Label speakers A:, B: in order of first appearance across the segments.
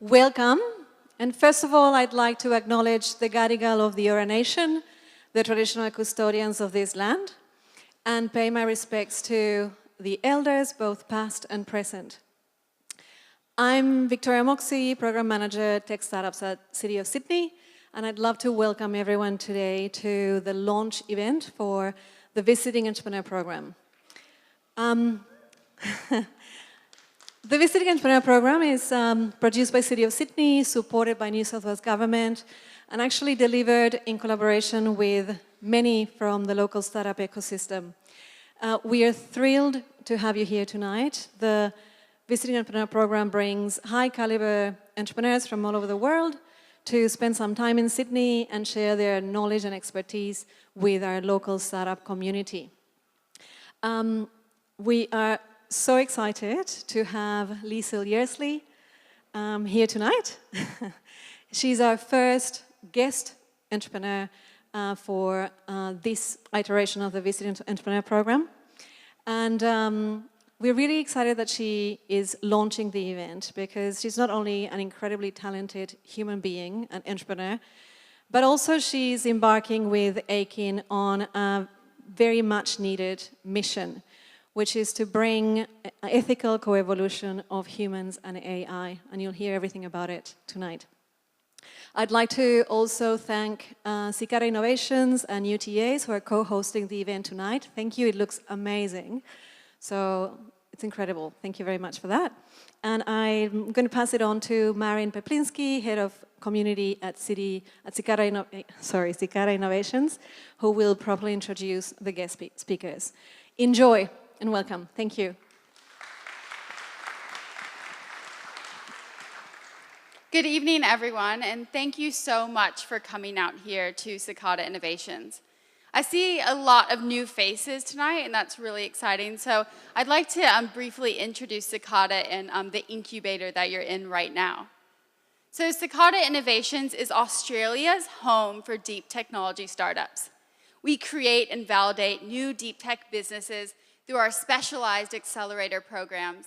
A: Welcome. And first of all, I'd like to acknowledge the Gadigal of the Eora Nation, the traditional custodians of this land, and pay my respects to the elders, both past and present. I'm Victoria Moxie, Program Manager, Tech Startups at City of Sydney, and I'd love to welcome everyone today to the launch event for the Visiting Entrepreneur Program. The Visiting Entrepreneur Program is produced by City of Sydney, supported by New South Wales Government, and actually delivered in collaboration with many from the local startup ecosystem. We are thrilled to have you here tonight. The Visiting Entrepreneur Program brings high-caliber entrepreneurs from all over the world to spend some time in Sydney and share their knowledge and expertise with our local startup community. We are so excited to have Leisl Yearsley here tonight. She's our first guest entrepreneur for this iteration of the Visiting Entrepreneur Program. And we're really excited that she is launching the event because she's not only an incredibly talented human being, an entrepreneur, but also she's embarking with Aiken on a very much needed mission, which is to bring ethical co-evolution of humans and AI, and you'll hear everything about it tonight. I'd like to also thank Cicada Innovations and UTAs who are co-hosting the event tonight. Thank you, it looks amazing. So it's incredible, thank you very much for that. And I'm going to pass it on to Marin Peplinski, Head of Community at Cicada Innovations, who will properly introduce the guest speakers. Enjoy. And welcome. Thank you.
B: Good evening, everyone, and thank you so much for coming out here to Cicada Innovations. I see a lot of new faces tonight, and that's really exciting. So I'd like to briefly introduce Cicada and the incubator that you're in right now. So Cicada Innovations is Australia's home for deep technology startups. We create and validate new deep tech businesses through our specialized accelerator programs.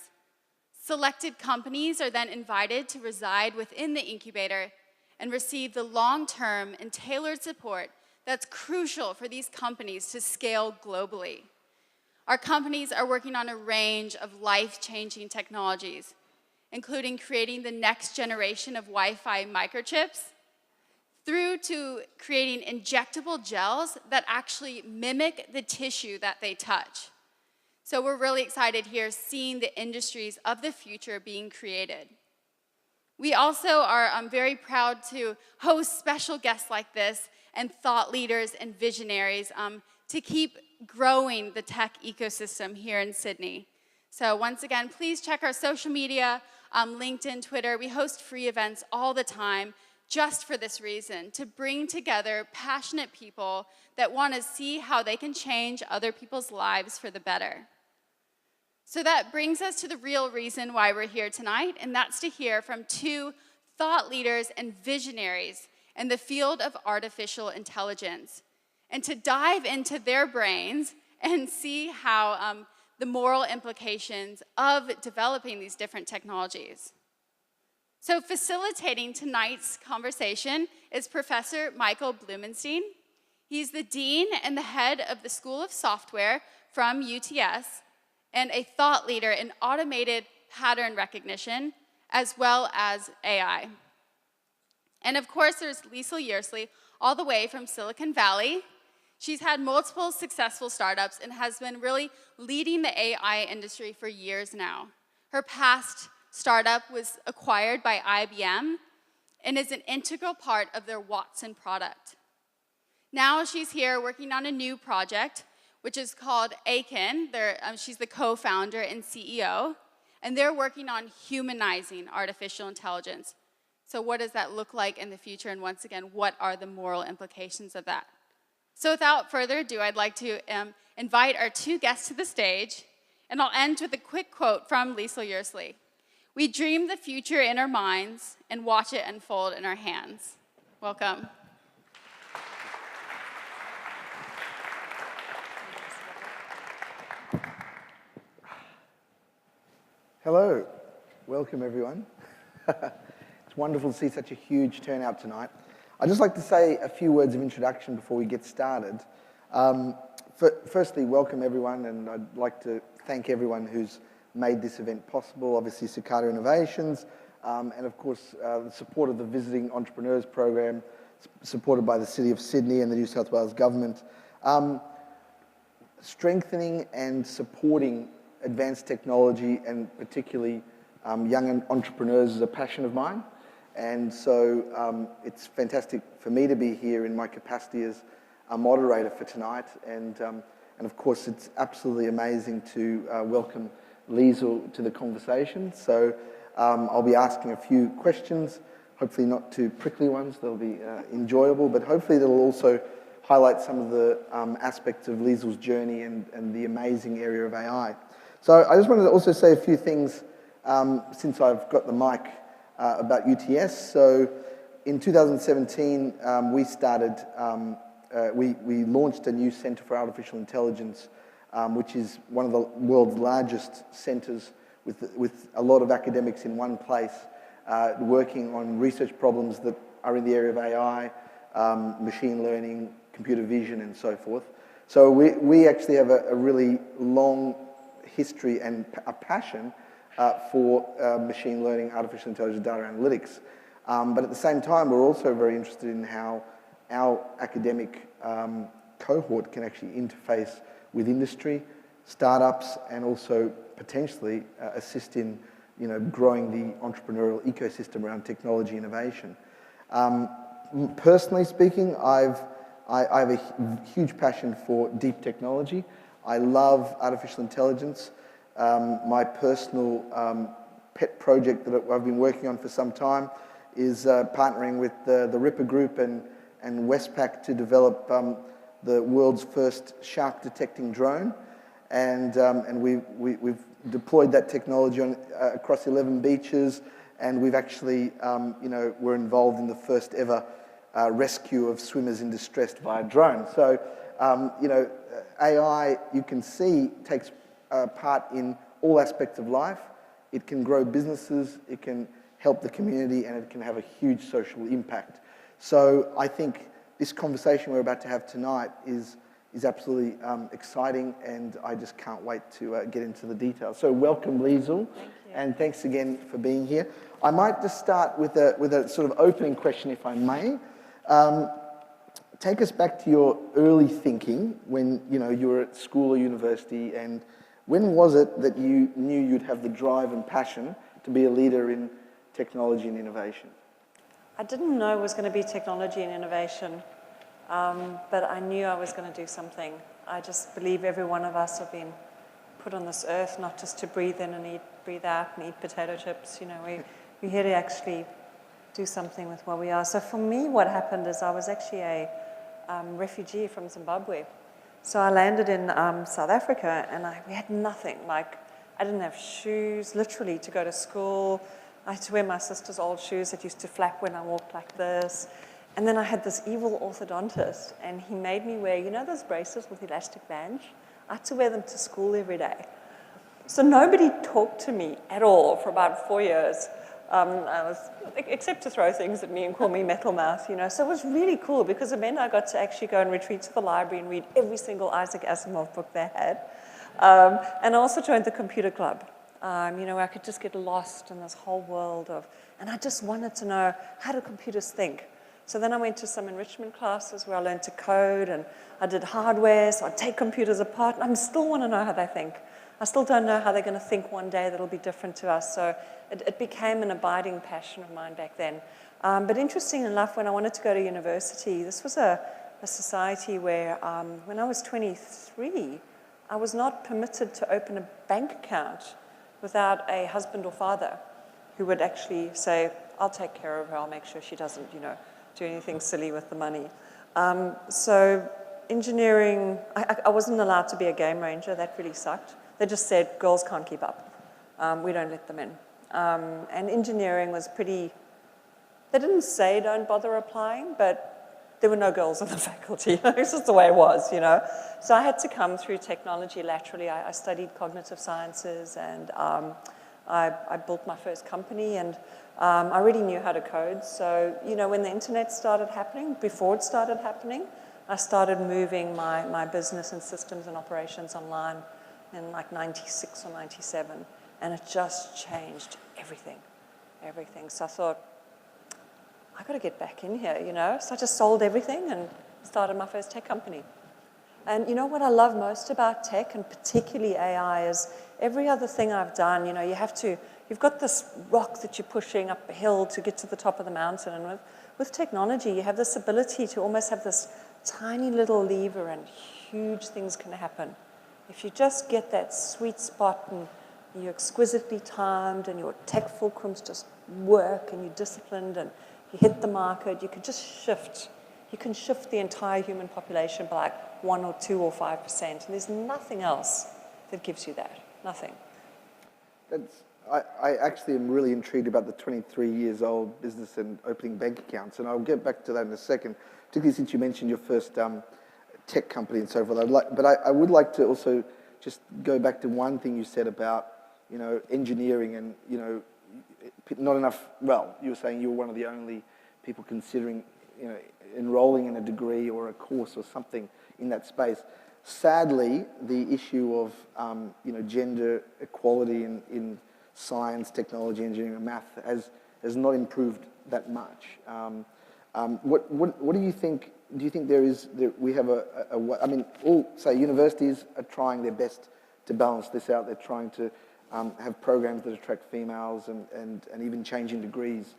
B: Selected companies are then invited to reside within the incubator and receive the long-term and tailored support that's crucial for these companies to scale globally. Our companies are working on a range of life-changing technologies, including creating the next generation of Wi-Fi microchips, through to creating injectable gels that actually mimic the tissue that they touch. So we're really excited here seeing the industries of the future being created. We also are very proud to host special guests like this and thought leaders and visionaries to keep growing the tech ecosystem here in Sydney. So once again, please check our social media, LinkedIn, Twitter. We host free events all the time just for this reason, to bring together passionate people that want to see how they can change other people's lives for the better. So that brings us to the real reason why we're here tonight, and that's to hear from two thought leaders and visionaries in the field of artificial intelligence, and to dive into their brains and see how the moral implications of developing these different technologies. So facilitating tonight's conversation is Professor Michael Blumenstein. He's the Dean and the head of the School of Software from UTS, and a thought leader in automated pattern recognition, as well as AI. And of course, there's Leisl Yearsley, all the way from Silicon Valley. She's had multiple successful startups and has been really leading the AI industry for years now. Her past startup was acquired by IBM and is an integral part of their Watson product. Now she's here working on a new project, which is called Aiken. She's the co-founder and CEO, and they're working on humanizing artificial intelligence. So what does that look like in the future, and once again, what are the moral implications of that? So without further ado, I'd like to invite our two guests to the stage, and I'll end with a quick quote from Leisl Yearsley. "We dream the future in our minds and watch it unfold in our hands." Welcome.
C: Hello, welcome everyone. It's It's wonderful to see such a huge turnout tonight. I'd just like to say a few words of introduction before we get started. Firstly, welcome everyone, and I'd like to thank everyone who's made this event possible, obviously Cicada Innovations, and of course the support of the Visiting Entrepreneurs Program, supported by the City of Sydney and the New South Wales Government. Strengthening and supporting advanced technology, and particularly young entrepreneurs, is a passion of mine. And so it's fantastic for me to be here in my capacity as a moderator for tonight. And of course, it's absolutely amazing to welcome Leisl to the conversation. So I'll be asking a few questions, hopefully not too prickly ones. They'll be enjoyable, but hopefully they'll also highlight some of the aspects of Leisl's journey and the amazing area of AI. So I just wanted to also say a few things since I've got the mic about UTS. So in 2017, we launched a new Centre for Artificial Intelligence, which is one of the world's largest centres with a lot of academics in one place, working on research problems that are in the area of AI, machine learning, computer vision, and so forth. So we actually have a really long history and a passion for machine learning, artificial intelligence, data analytics. But at the same time, we're also very interested in how our academic cohort can actually interface with industry, startups, and also potentially assist in growing the entrepreneurial ecosystem around technology innovation. Personally speaking, I have a huge passion for deep technology. I love artificial intelligence. My personal pet project that I've been working on for some time is partnering with the Ripper Group and Westpac to develop the world's first shark detecting drone. And we've deployed that technology across 11 beaches, and we've actually, we're involved in the first ever rescue of swimmers in distress via drone. So, AI, you can see, takes part in all aspects of life. It can grow businesses, it can help the community, and it can have a huge social impact. So I think this conversation we're about to have tonight is absolutely exciting, and I just can't wait to get into the details. So welcome, Leisl, and thanks again for being here. I might just start with a sort of opening question, if I may. Take us back to your early thinking when you were at school or university, and when was it that you knew you'd have the drive and passion to be a leader in technology and innovation?
D: I didn't know it was going to be technology and innovation, but I knew I was going to do something. I just believe every one of us have been put on this earth not just to breathe in and breathe out and eat potato chips. We're here to actually do something with what we are. So for me, what happened is I was actually a refugee from Zimbabwe. So I landed in South Africa, and we had nothing. Like, I didn't have shoes, literally, to go to school. I had to wear my sister's old shoes that used to flap when I walked like this. And then I had this evil orthodontist, and he made me wear, those braces with elastic bands? I had to wear them to school every day. So nobody talked to me at all for about 4 years. Except to throw things at me and call me Metal Mouse, So it was really cool because it meant I got to actually go and retreat to the library and read every single Isaac Asimov book they had. And I also joined the computer club, where I could just get lost in this whole world and I just wanted to know, how do computers think? So then I went to some enrichment classes where I learned to code, and I did hardware, so I'd take computers apart, and I still want to know how they think. I still don't know how they're going to think one day that'll be different to us. So it became an abiding passion of mine back then. But interesting enough, when I wanted to go to university, this was a society where when I was 23, I was not permitted to open a bank account without a husband or father who would actually say, I'll take care of her, I'll make sure she doesn't, do anything silly with the money. So engineering, I wasn't allowed to be a game ranger, that really sucked. They just said, girls can't keep up. We don't let them in. And engineering was pretty, they didn't say don't bother applying, but there were no girls in the faculty. It's just the way it was, So I had to come through technology laterally. I studied cognitive sciences and I built my first company, and I already knew how to code. So, you know, when the internet started happening, before it started happening, I started moving my business and systems and operations online in like 96 or 97. And it just changed everything. So I thought, I got to get back in here, you know. So I just sold everything and started my first tech company. And you know what I love most about tech, and particularly AI, is every other thing I've done, you know, you've got this rock that you're pushing up a hill to get to the top of the mountain. And with technology, you have this ability to almost have this tiny little lever and huge things can happen. If you just get that sweet spot and you're exquisitely timed and your tech fulcrums just work and you're disciplined and you hit the market, you can just shift. You can shift the entire human population by like 1 or 2 or 5%. And there's nothing else that gives you that. Nothing.
C: I actually am really intrigued about the 23 years old business and opening bank accounts, and I'll get back to that in a second, particularly since you mentioned your first tech company and so forth. I would like to also just go back to one thing you said about, you know, engineering and, you know, not enough, well, you were saying you were one of the only people considering, you know, enrolling in a degree or a course or something in that space. Sadly, the issue of, you know, gender equality in science, technology, engineering, and math has not improved that much. What do you think? Do you think we have I mean, all, say, universities are trying their best to balance this out. They're trying to have programs that attract females and even changing degrees.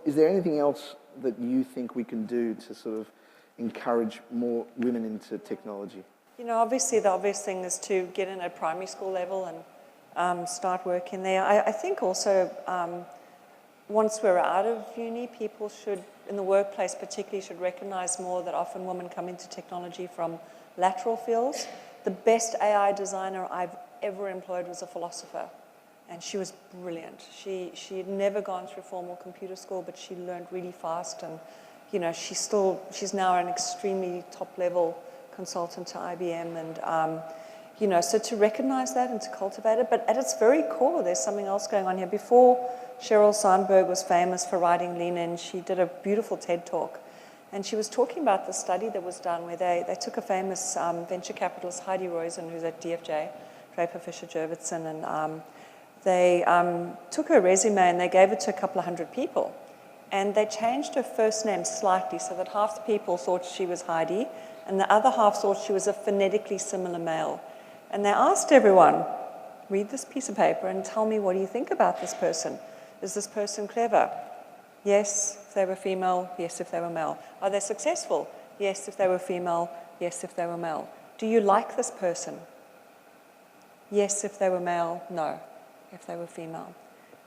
C: Is there anything else that you think we can do to sort of encourage more women into technology?
D: You know, obviously the obvious thing is to get in at primary school level and start working there. I think also once we're out of uni, people should, in the workplace particularly, should recognize more that often women come into technology from lateral fields. The best AI designer I've ever employed was a philosopher, and she was brilliant. She had never gone through formal computer school, but she learned really fast, and you know, she's now an extremely top-level consultant to IBM, and you know, so to recognize that and to cultivate it. But at its very core, there's something else going on here. Before Sheryl Sandberg was famous for writing Lean In, she did a beautiful TED Talk, and she was talking about the study that was done where they took a famous venture capitalist, Heidi Roizen, who's at DFJ, Draper Fisher Jurvetson, and they took her resume and they gave it to a couple of hundred people. And they changed her first name slightly so that half the people thought she was Heidi and the other half thought she was a phonetically similar male. And they asked everyone, read this piece of paper and tell me, what do you think about this person? Is this person clever? Yes, if they were female. Yes, if they were male. Are they successful? Yes, if they were female. Yes, if they were male. Do you like this person? Yes, if they were male. No, if they were female.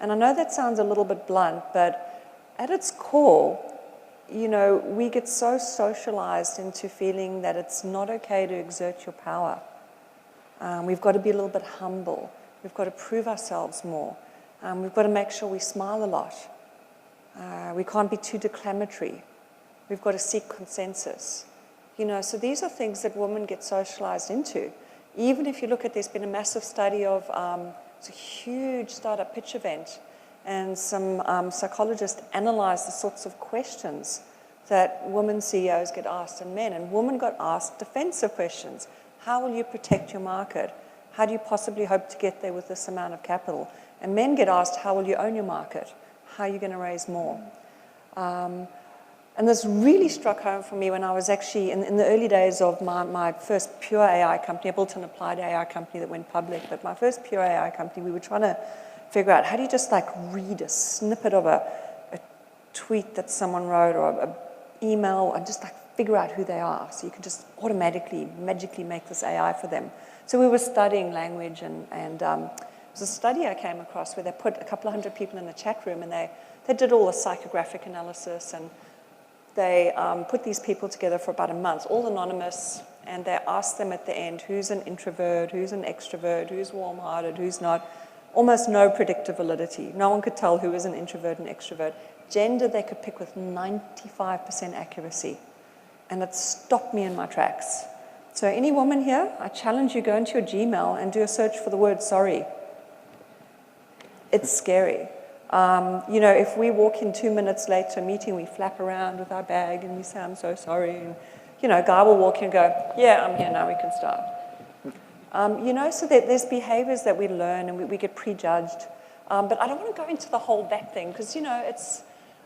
D: And I know that sounds a little bit blunt, but at its core, you know, we get so socialized into feeling that it's not okay to exert your power. We've got to be a little bit humble. We've got to prove ourselves more. We've got to make sure we smile a lot. We can't be too declamatory. We've got to seek consensus. You know, so these are things that women get socialized into. Even if you look at, there's been a massive study of, it's a huge startup pitch event, and some psychologists analyzed the sorts of questions that women CEOs get asked and men. And women got asked defensive questions. How will you protect your market? How do you possibly hope to get there with this amount of capital? And men get asked, how will you own your market? How are you going to raise more? And this really struck home for me when I was actually, in the early days of my first pure AI company. I built an applied AI company that went public, but my first pure AI company, we were trying to figure out, how do you just like read a snippet of a tweet that someone wrote or an email and just like figure out who they are, so you can just automatically, magically make this AI for them. So we were studying language, and it was a study I came across where they put a couple of hundred people in the chat room, and they did all the psychographic analysis, and they put these people together for about a month, all anonymous, and they asked them at the end, who's an introvert, who's an extrovert, who's warm-hearted, who's not. Almost no predictive validity. No one could tell who was an introvert and extrovert. Gender they could pick with 95% accuracy. And it stopped me in my tracks. So any woman here, I challenge you, go into your Gmail and do a search for the word sorry. it's scary. You know, if we walk in 2 minutes late to a meeting, we flap around with our bag and we say, I'm so sorry. And, you know, a guy will walk in and go, yeah, I'm here now, we can start. You know, so there's behaviors that we learn and we get prejudged. But I don't want to go into the whole that thing because, you know, it's,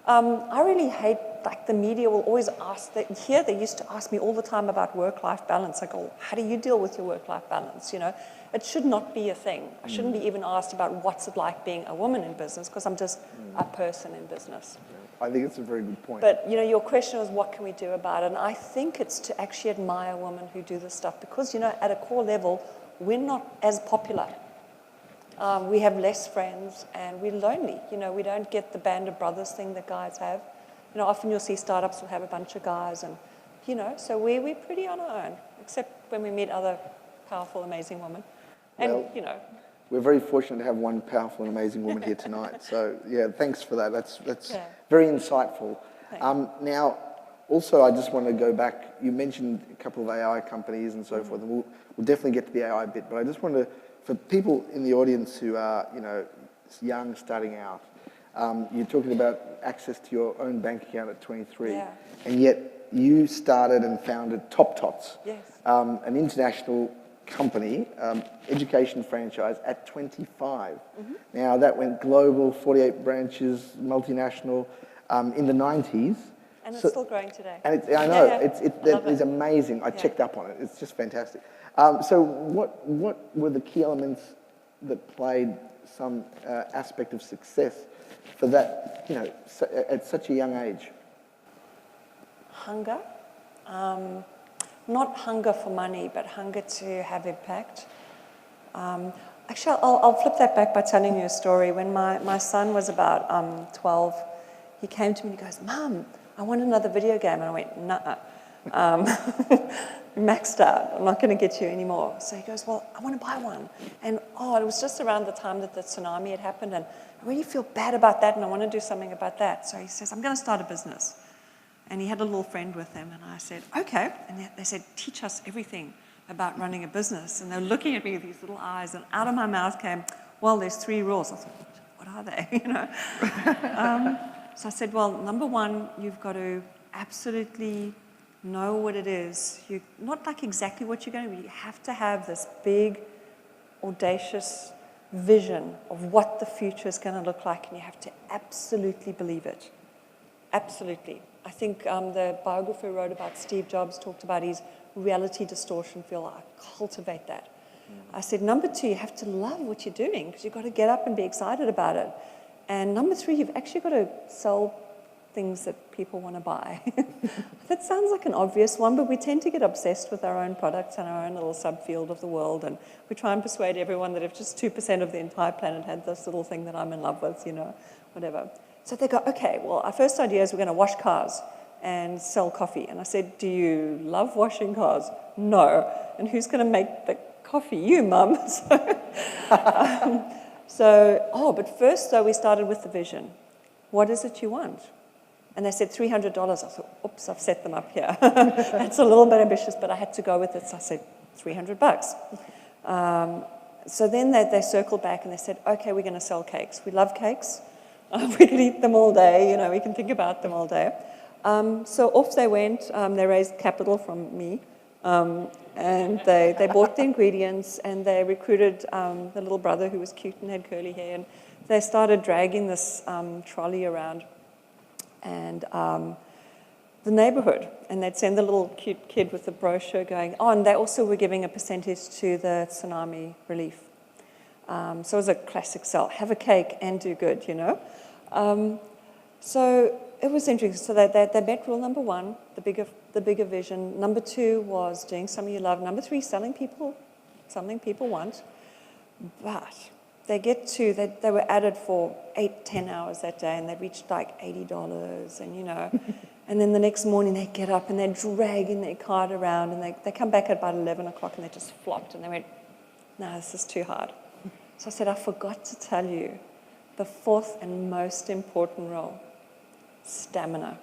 D: I really hate, like the media will always ask, here they used to ask me all the time about work-life balance. I go, how do you deal with your work-life balance, you know? It should not be a thing. I shouldn't be even asked about what's it like being a woman in business because I'm just a person in business.
C: I think it's a very good point.
D: But, you know, your question was what can we do about it? And I think it's to actually admire women who do this stuff because, you know, at a core level, we're not as popular. We have less friends and we're lonely. You know, we don't get the band of brothers thing that guys have. You know, often you'll see startups will have a bunch of guys and, you know, so we're pretty on our own, except when we meet other powerful, amazing women. And,
C: Well,
D: you know.
C: we're very fortunate to have one powerful and amazing woman here tonight. So, yeah, thanks for that. That's
D: Yeah.
C: very insightful.
D: Thanks.
C: Now, also, I just want to go back. You mentioned a couple of AI companies and so forth, and we'll definitely get to the AI bit. But I just wanted to, for people in the audience who are, you know, young, starting out, you're talking about access to your own bank account at 23,
D: Yeah.
C: and yet you started and founded Top Tots,
D: Yes.
C: an international company, education franchise at 25. Now that went global, 48 branches, multinational, in the 90s.
D: And it's still growing today.
C: And I know,
D: Yeah, yeah.
C: it is amazing. I checked up on it. It's just fantastic. So what were the key elements that played some aspect of success for that, you know, at such a young age?
D: Hunger. Not hunger for money, but hunger to have impact. Actually, I'll flip that back by telling you a story. When my son was about 12, he came to me and he goes, Mum, I want another video game. And I went, nah, maxed out. I'm not going to get you anymore. So he goes, well, I want to buy one. And it was just around the time that the tsunami had happened. And I really feel bad about that and I want to do something about that. So he says, I'm going to start a business. And he had a little friend with him, and I said, okay. And they said, teach us everything about running a business. And they're looking at me with these little eyes, and out of my mouth came, well, there's 3 rules. I thought, what are they? You know. So I said, well, number 1, you've got to absolutely know what it is. You not like exactly what you're going to do. You have to have this big, audacious vision of what the future is going to look like, and you have to absolutely believe it. Absolutely. I think the biographer who wrote about Steve Jobs talked about his reality distortion field. I cultivate that. I said, number 2, you have to love what you're doing because you've got to get up and be excited about it. And number 3, you've actually got to sell things that people want to buy. That sounds like an obvious one, but we tend to get obsessed with our own products and our own little subfield of the world. And we try and persuade everyone that if just 2% of the entire planet had this little thing that I'm in love with, you know, whatever. So they go, okay, well, our first idea is we're going to wash cars and sell coffee. And I said, do you love washing cars? No. And who's going to make the coffee? You, Mum. But first, though, we started with the vision. What is it you want? And they said $300. I thought, oops, I've set them up here. That's a little bit ambitious, but I had to go with it. So I said, $300. So then they circled back and they said, okay, we're going to sell cakes. We love cakes. We could eat them all day, you know, we can think about them all day. So off they went, they raised capital from me, and they bought the ingredients and they recruited the little brother who was cute and had curly hair, and they started dragging this trolley around and the neighborhood, and they'd send the little cute kid with the brochure going, and they also were giving a percentage to the tsunami relief. So it was a classic sell, have a cake and do good, you know. So it was interesting. So they met rule number 1, the bigger vision. Number 2 was doing something you love. Number 3, selling people something people want. But they were at it for 8-10 hours that day, and they reached like $80, and you know. And then the next morning they get up and they're dragging their cart around, and they come back at about 11 o'clock and they just flopped, and they went, no, this is too hard. So I said, I forgot to tell you the 4th and most important role, stamina.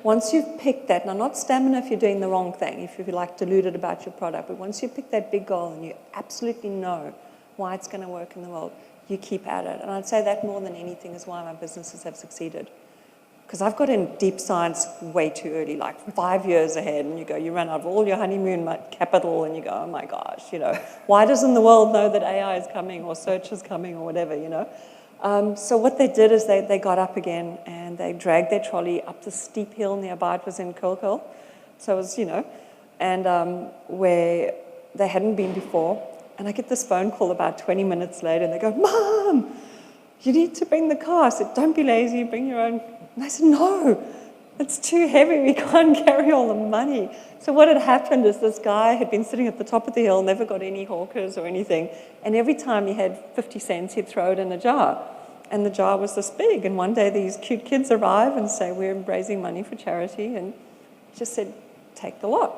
D: Once you've picked that, now not stamina if you're doing the wrong thing, if you're like deluded about your product, but once you pick that big goal and you absolutely know why it's going to work in the world, you keep at it. And I'd say that more than anything is why my businesses have succeeded. Because I've got in deep science way too early, like 5 years ahead, and you run out of all your honeymoon capital, and you go, oh my gosh, why doesn't the world know that AI is coming or search is coming or whatever, So what they did is they got up again and they dragged their trolley up the steep hill nearby. It was in Kilkil, so it was, and where they hadn't been before. And I get this phone call about 20 minutes later, and they go, Mom, you need to bring the car. I said, don't be lazy, bring your own. And I said, no, it's too heavy. We can't carry all the money. So what had happened is this guy had been sitting at the top of the hill, never got any hawkers or anything. And every time he had 50 cents, he'd throw it in a jar. And the jar was this big. And one day these cute kids arrive and say, we're raising money for charity. And he just said, take the lot.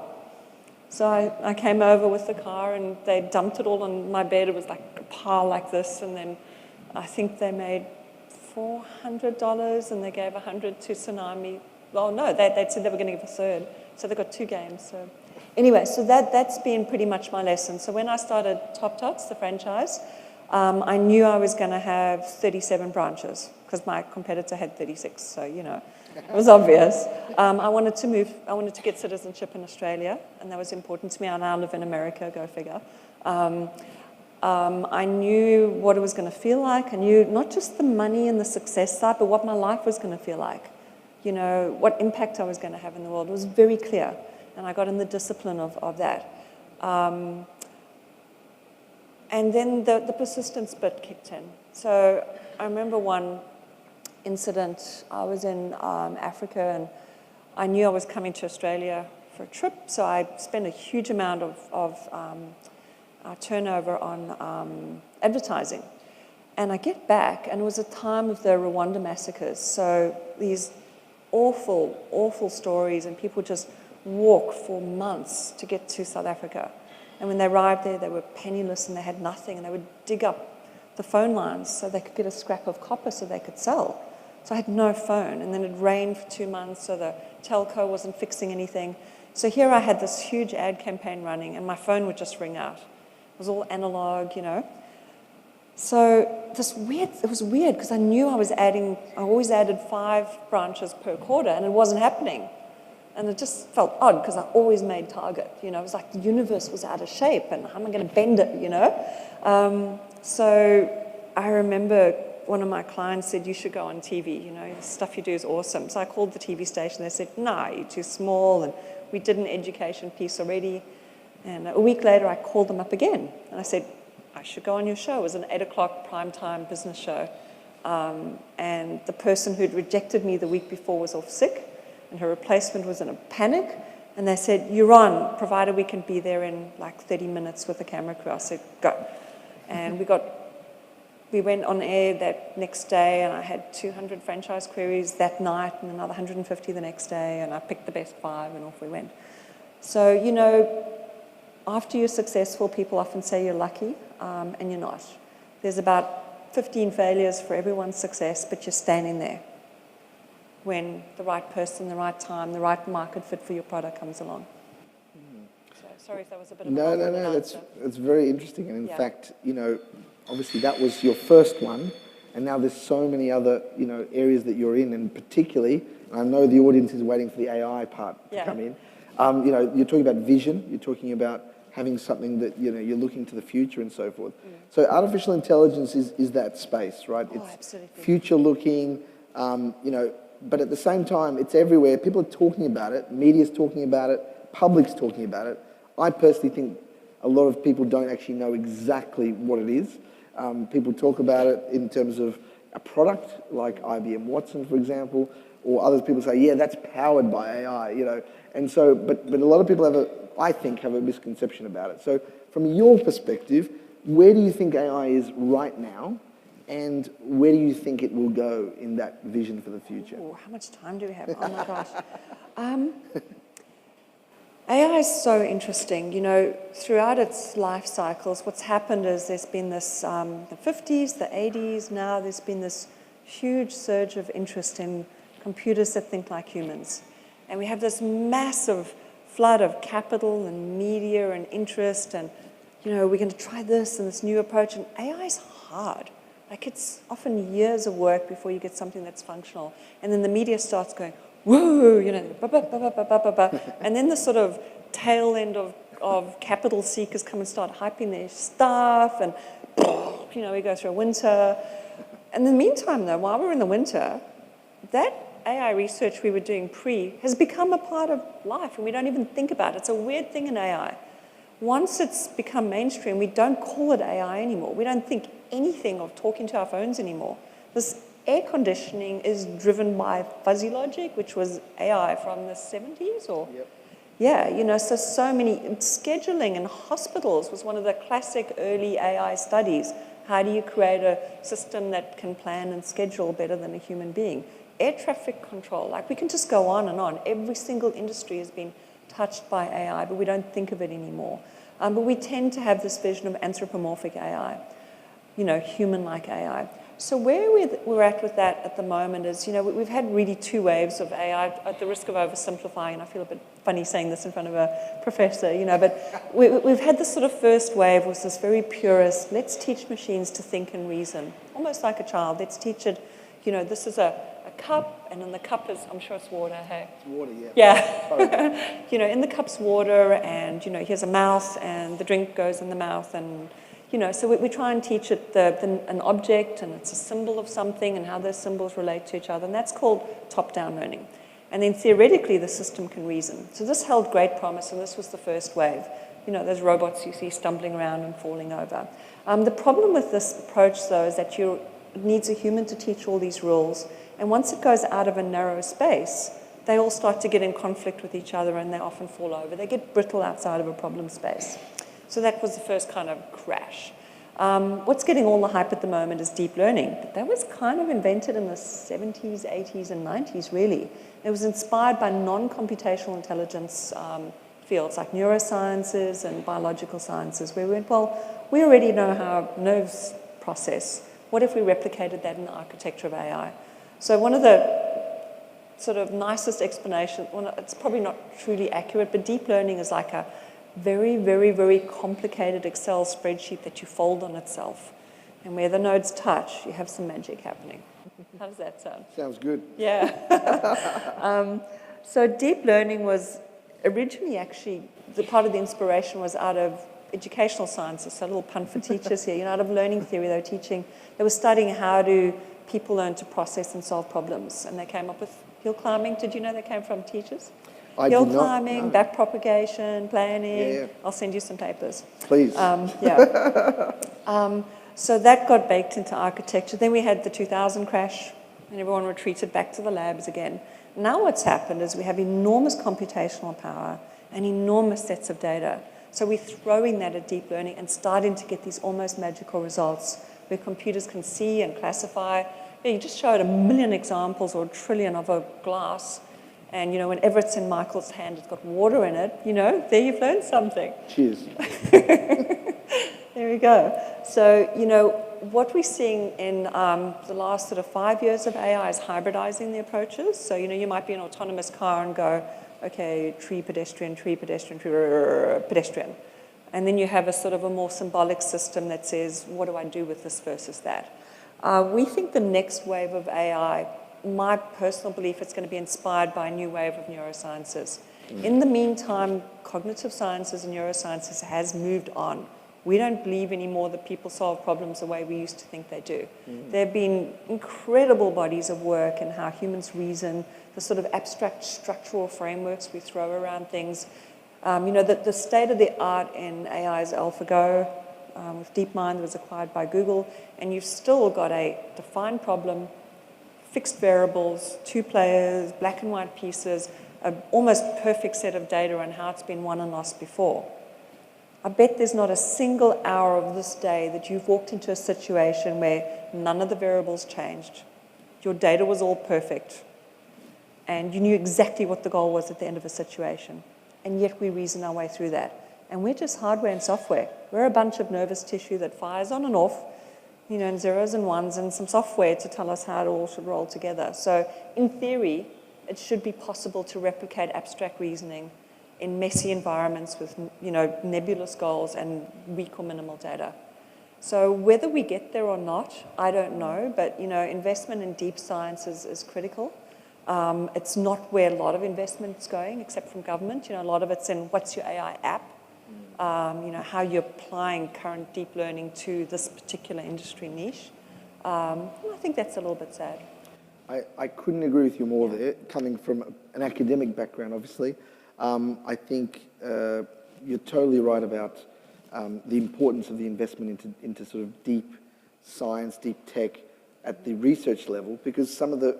D: So I came over with the car, and they dumped it all on my bed. It was like a pile like this. And then I think they made $400, and they gave $100 to Tsunami. Well, no, they said they were going to give a third. So they got 2 games. So anyway, so that's been pretty much my lesson. So when I started Top Tots, the franchise, I knew I was going to have 37 branches because my competitor had 36. So, it was obvious. I wanted to get citizenship in Australia, and that was important to me. I now live in America, go figure. I knew what it was going to feel like. I knew not just the money and the success side, but what my life was going to feel like. What impact I was going to have in the world. It was very clear, and I got in the discipline of that. And then the persistence bit kicked in. So I remember one incident. I was in Africa, and I knew I was coming to Australia for a trip, so I spent a huge amount of turnover on advertising. And I get back, and it was a time of the Rwanda massacres. So these awful, awful stories, and people just walk for months to get to South Africa. And when they arrived there, they were penniless and they had nothing, and they would dig up the phone lines so they could get a scrap of copper so they could sell. So I had no phone, and then it rained for 2 months, so the telco wasn't fixing anything. So here I had this huge ad campaign running, and my phone would just ring out. It was all analog, So it was weird because I knew I always added 5 branches per quarter, and it wasn't happening. And it just felt odd because I always made target. It was like the universe was out of shape, and how am I going to bend it, So I remember one of my clients said, you should go on TV, the stuff you do is awesome. So I called the TV station. They said, no, you're too small, and we did an education piece already. And a week later, I called them up again. And I said, I should go on your show. It was an 8 o'clock primetime business show. And the person who'd rejected me the week before was off sick, and her replacement was in a panic. And they said, you're on, provided we can be there in like 30 minutes with the camera crew. I said, go. And we went on air that next day, and I had 200 franchise queries that night and another 150 the next day, and I picked the best 5, and off we went. So, after you're successful, people often say you're lucky, and you're not. There's about 15 failures for everyone's success, but you're standing there when the right person, the right time, the right market fit for your product comes along. So, sorry if that was a bit of a long-winded answer.
C: That's very interesting. And in fact, obviously that was your first one, and now there's so many other, areas that you're in, and particularly, and I know the audience is waiting for the AI part to come in. You're talking about vision, you're talking about having something that, you're looking to the future and so forth. So artificial intelligence is that space, right?
D: Oh,
C: it's
D: absolutely.
C: future looking, but at the same time, it's everywhere. People are talking about it, media's talking about it, public's talking about it. I personally think a lot of people don't actually know exactly what it is. People talk about it in terms of a product like IBM Watson, for example, or other people say, yeah, that's powered by AI, And so, but a lot of people I think, have a misconception about it. So from your perspective, where do you think AI is right now, and where do you think it will go in that vision for the future?
D: Ooh, how much time do we have? Oh my gosh. AI is so interesting. Throughout its life cycles, what's happened is there's been this, the 50s, the 80s, now there's been this huge surge of interest in computers that think like humans. And we have this massive flood of capital and media and interest, and we're going to try this and this new approach. And AI is hard. Like it's often years of work before you get something that's functional. And then the media starts going, whoa, you know, ba, ba, ba, ba, ba, ba, ba, ba. And then the sort of tail end of capital seekers come and start hyping their stuff, and you know, we go through a winter. And in the meantime, though, while we're in the winter, that AI research we were doing has become a part of life, and we don't even think about it. It's a weird thing in AI. Once it's become mainstream, we don't call it AI anymore. We don't think anything of talking to our phones anymore. This air conditioning is driven by fuzzy logic, which was AI from the 70s, or?
C: Yep.
D: Yeah, you know, so many. Scheduling in hospitals was one of the classic early AI studies. How do you create a system that can plan and schedule better than a human being? Air traffic control, like we can just go on and on. Every single industry has been touched by AI, but we don't think of it anymore. But we tend to have this vision of anthropomorphic AI, you know, human-like AI. So where we're at with that at the moment is, you know, we've had really two waves of AI, at the risk of oversimplifying. I feel a bit funny saying this in front of a professor, you know, but we've had this sort of first wave was this very purist, let's teach machines to think and reason, almost like a child. Let's teach it, you know, this is a cup, and in the cup is, I'm sure it's water, hey?
C: It's water, yeah.
D: Yeah. You know, in the cup's water, and, you know, here's a mouth, and the drink goes in the mouth, and, you know, so we try and teach it an object, and it's a symbol of something, and how those symbols relate to each other, and that's called top-down learning. And then theoretically, the system can reason. So this held great promise, and this was the first wave. You know, those robots you see stumbling around and falling over. The problem with this approach, though, is that it needs a human to teach all these rules, and once it goes out of a narrow space, they all start to get in conflict with each other, and they often fall over. They get brittle outside of a problem space. So that was the first kind of crash. What's getting all the hype at the moment is deep learning. But that was kind of invented in the 70s, 80s, and 90s, really. It was inspired by non-computational intelligence fields like neurosciences and biological sciences, where we went, well, we already know how nerves process. What if we replicated that in the architecture of AI? So one of the sort of nicest explanations, well, it's probably not truly accurate, but deep learning is like a very, very, very complicated Excel spreadsheet that you fold on itself. And where the nodes touch, you have some magic happening. How does that sound?
C: Sounds good.
D: Yeah. So deep learning was originally actually, the part of the inspiration was out of educational sciences, so a little pun for teachers here, you know, out of learning theory. They were studying how do people learn to process and solve problems. And they came up with hill climbing. Did you know they came from teachers? Hill climbing, back propagation, planning.
C: Yeah.
D: I'll send you some papers.
C: Please.
D: So that got baked into architecture. Then we had the 2000 crash, and everyone retreated back to the labs again. Now what's happened is we have enormous computational power and enormous sets of data. So we're throwing that at deep learning and starting to get these almost magical results where computers can see and classify. You just showed 1 million examples or 1 trillion of a glass, and, you know, whenever it's in Michael's hand, it's got water in it, you know, there you've learned something.
C: Cheers.
D: There we go. So, you know, what we're seeing in the last sort of 5 years of AI is hybridizing the approaches. So, you know, you might be in an autonomous car and go, okay, tree, pedestrian, tree, pedestrian, tree, pedestrian. And then you have a sort of a more symbolic system that says, what do I do with this versus that? We think the next wave of AI, my personal belief, it's going to be inspired by a new wave of neurosciences. In the meantime, cognitive sciences and neurosciences has moved on. We don't believe anymore that people solve problems the way we used to think they do. There have been incredible bodies of work in how humans reason, the sort of abstract structural frameworks we throw around things. You know, the state of the art in AI is AlphaGo with DeepMind that was acquired by Google, and you've still got a defined problem, fixed variables, 2 players, black and white pieces, an almost perfect set of data on how it's been won and lost before. I bet there's not a single hour of this day that you've walked into a situation where none of the variables changed. Your data was all perfect, and you knew exactly what the goal was at the end of a situation. And yet we reason our way through that. And we're just hardware and software. We're a bunch of nervous tissue that fires on and off, you know, in zeros and ones, and some software to tell us how it all should roll together. So in theory, it should be possible to replicate abstract reasoning in messy environments with, you know, nebulous goals and weak or minimal data. So whether we get there or not, I don't know, but investment in deep science is critical. It's not where a lot of investment's going, except from government. A lot of it's in what's your AI app, how you're applying current deep learning to this particular industry niche. I think that's a little bit sad.
C: I couldn't agree with you more there, coming from an academic background, obviously. I think you're totally right about the importance of the investment into sort of deep science, deep tech at the research level, because some of the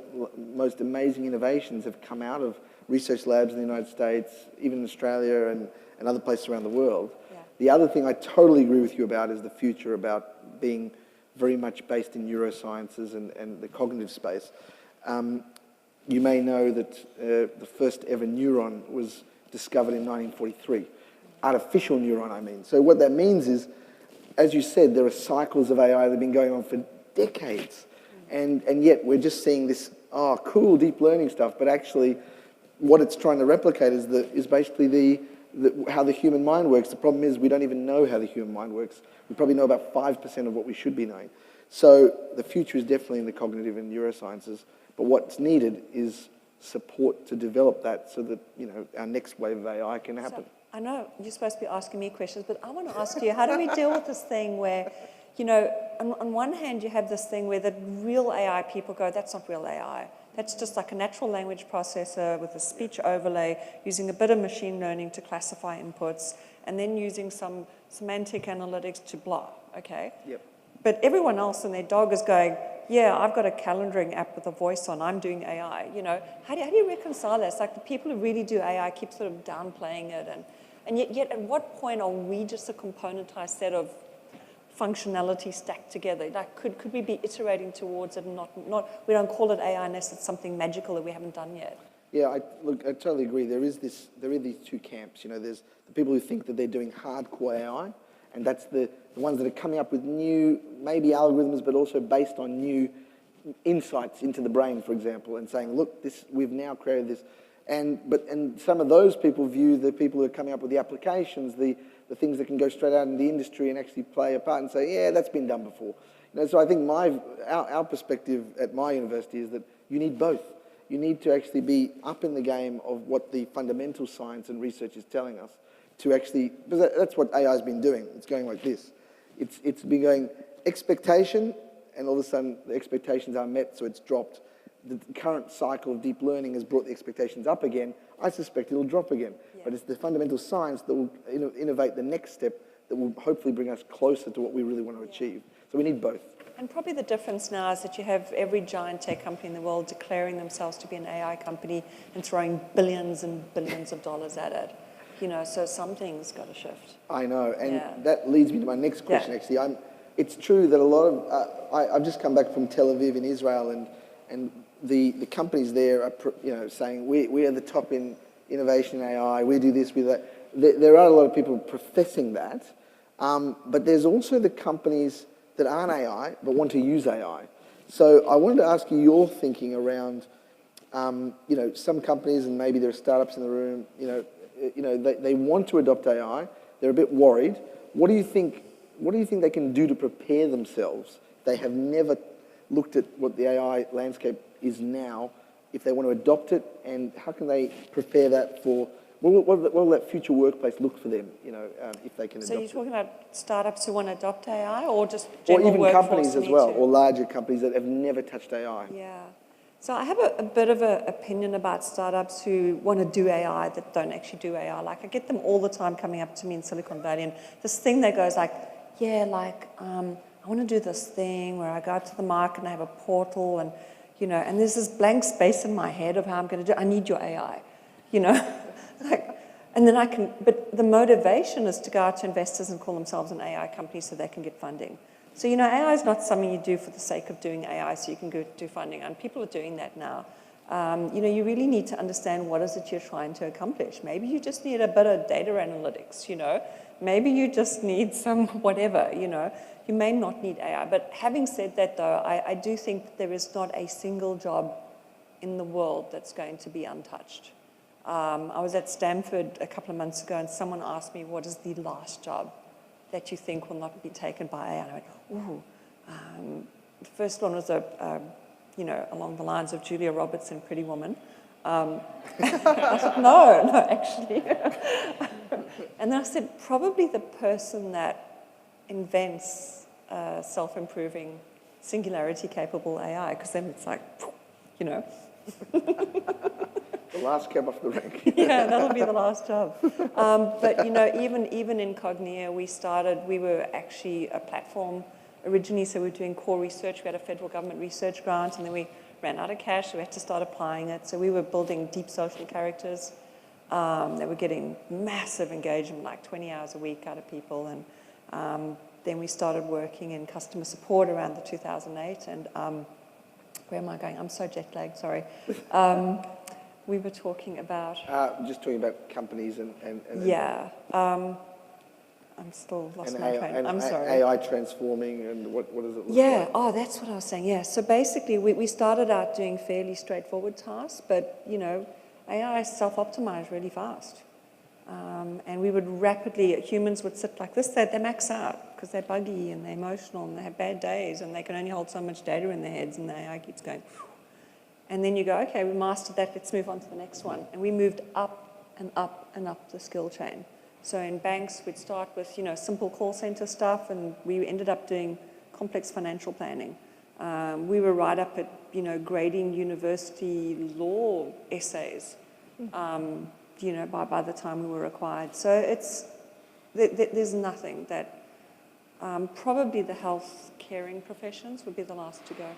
C: most amazing innovations have come out of research labs in the United States, even in Australia and other places around the world. Yeah. The other thing I totally agree with you about is the future about being very much based in neurosciences and the cognitive space. You may know that the first ever neuron was discovered in 1943. Artificial neuron, I mean. So what that means is, as you said, there are cycles of AI that have been going on for decades. And yet we're just seeing this, cool deep learning stuff, but actually what it's trying to replicate is basically how the human mind works. The problem is we don't even know how the human mind works. We probably know about 5% of what we should be knowing. So the future is definitely in the cognitive and neurosciences, but what's needed is support to develop that so that, our next wave of AI can happen.
D: So, I know you're supposed to be asking me questions, but I want to ask you, how do we deal with this thing where, on one hand you have this thing where the real AI people go, that's not real AI. That's just like a natural language processor with a speech overlay, using a bit of machine learning to classify inputs, and then using some semantic analytics to block, okay?
C: Yep.
D: But everyone else and their dog is going, yeah, I've got a calendaring app with a voice on, I'm doing AI, How do you reconcile that? It's like the people who really do AI keep sort of downplaying it, and yet at what point are we just a componentized set of functionality stacked together? Like, could we be iterating towards it and not we don't call it AI unless it's something magical that we haven't done yet?
C: Yeah, I totally agree. There are these two camps. There's the people who think that they're doing hardcore AI, and that's the ones that are coming up with new, maybe algorithms, but also based on new insights into the brain, for example, and saying, look, we've now created this. And some of those people view the people who are coming up with the applications, the things that can go straight out in the industry and actually play a part and say, yeah, that's been done before. So I think our perspective at my university is that you need both. You need to actually be up in the game of what the fundamental science and research is telling us to actually, because that's what AI has been doing. It's going like this. It's been going expectation, and all of a sudden the expectations are met, so it's dropped. The current cycle of deep learning has brought the expectations up again. I suspect it'll drop again. Yeah. But it's the fundamental science that will innovate the next step that will hopefully bring us closer to what we really want to achieve. So we need both.
D: And probably the difference now is that you have every giant tech company in the world declaring themselves to be an AI company and throwing billions and billions of dollars at it. So something's got to shift.
C: I know, and that leads me to my next question, actually. It's true that a lot of... I've just come back from Tel Aviv in Israel, and the companies there are saying, we are the top in innovation in AI, we do this, we do that. There are a lot of people professing that, but there's also the companies that aren't AI but want to use AI. So I wanted to ask you your thinking around, some companies, and maybe there are startups in the room, they want to adopt AI, they're a bit worried. What do you think they can do to prepare themselves? They have never looked at what the AI landscape is now, if they want to adopt it, and how can they prepare that for, what will that future workplace look for them, if they can adopt it?
D: So you're talking about startups who want to adopt AI, or just general
C: workforce? Or even companies as well, or larger companies that have never touched AI.
D: Yeah. So I have a bit of an opinion about startups who want to do AI that don't actually do AI. Like, I get them all the time coming up to me in Silicon Valley, and this thing that goes like, I want to do this thing where I go out to the market and I have a portal, and and there's this blank space in my head of how I'm going to do it. I need your AI, and then but the motivation is to go out to investors and call themselves an AI company so they can get funding. So, AI is not something you do for the sake of doing AI so you can go do funding, and people are doing that now. You really need to understand what is it you're trying to accomplish. Maybe you just need a bit of data analytics, Maybe you just need some whatever, You may not need AI. But having said that, though, I do think there is not a single job in the world that's going to be untouched. I was at Stanford a couple of months ago, and someone asked me, what is the last job that you think will not be taken by AI. And I went, ooh. The first one was along the lines of Julia Roberts in Pretty Woman. I said, no, actually. And then I said, probably the person that invents self-improving, singularity-capable AI, because then it's like,
C: The last cab off the rank.
D: Yeah, that'll be the last job. But even in Cognia, we were actually a platform originally, so we were doing core research. We had a federal government research grant, and then we ran out of cash, so we had to start applying it. So we were building deep social characters. They were getting massive engagement, like 20 hours a week out of people. And then we started working in customer support around the 2008. And where am I going? I'm so jet lagged, sorry. We were talking about...
C: just talking about companies and
D: yeah. I'm still lost my train. I'm sorry.
C: AI transforming, and what does it look like?
D: Oh, that's what I was saying, yeah. So basically, we started out doing fairly straightforward tasks, but, AI self-optimized really fast. And we would rapidly, humans would sit like this, they max out, because they're buggy and they're emotional and they have bad days and they can only hold so much data in their heads, and the AI keeps going. And then you go, okay, we mastered that, let's move on to the next one. And we moved up and up and up the skill chain. So in banks, we'd start with, simple call center stuff, and we ended up doing complex financial planning. We were right up at, grading university law essays, by the time we were acquired. So there's nothing that, probably the health caring professions would be the last to go.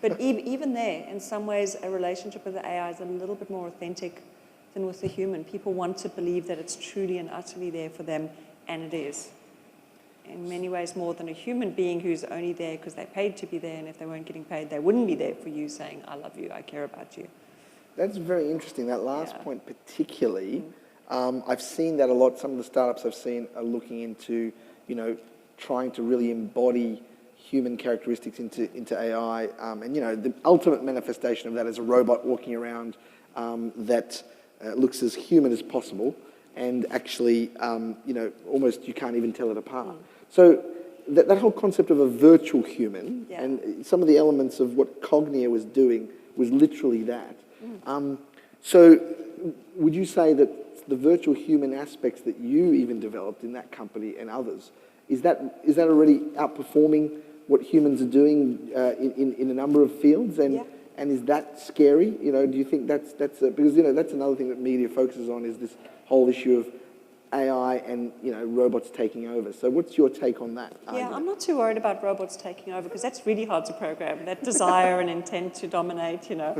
D: But even there, in some ways, a relationship with the AI is a little bit more authentic than with the human. People want to believe that it's truly and utterly there for them, and it is. In many ways more than a human being who's only there because they're paid to be there, and if they weren't getting paid, they wouldn't be there for you saying, I love you, I care about you.
C: That's very interesting, that last point particularly. I've seen that a lot. Some of the startups I've seen are looking into, trying to really embody human characteristics into AI. And, the ultimate manifestation of that is a robot walking around that looks as human as possible, and actually, almost you can't even tell it apart. So that whole concept of a virtual human, and some of the elements of what Cognia was doing was literally that. So would you say that the virtual human aspects that you even developed in that company and others, is that already outperforming what humans are doing in a number of fields? And is that scary? Do you think that's because that's another thing that media focuses on, is this whole issue of AI and robots taking over. So what's your take on that argument?
D: I'm not too worried about robots taking over, because that's really hard to program, that desire and intent to dominate, No,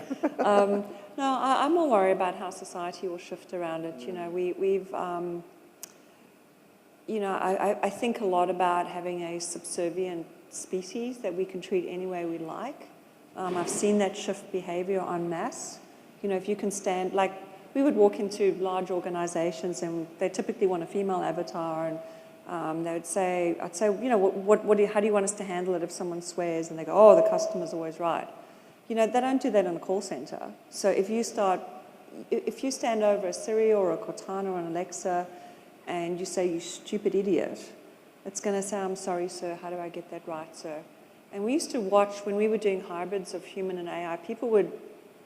D: I'm more worried about how society will shift around it. I think a lot about having a subservient species that we can treat any way we like. I've seen that shift behavior en masse. If you can stand, like, we would walk into large organizations and they typically want a female avatar, and they would say, I'd say, how do you want us to handle it if someone swears? And they go, oh, the customer's always right. They don't do that in a call center. So if you stand over a Siri or a Cortana or an Alexa and you say, you stupid idiot, it's going to say, I'm sorry, sir, how do I get that right, sir? And we used to watch, when we were doing hybrids of human and AI, people would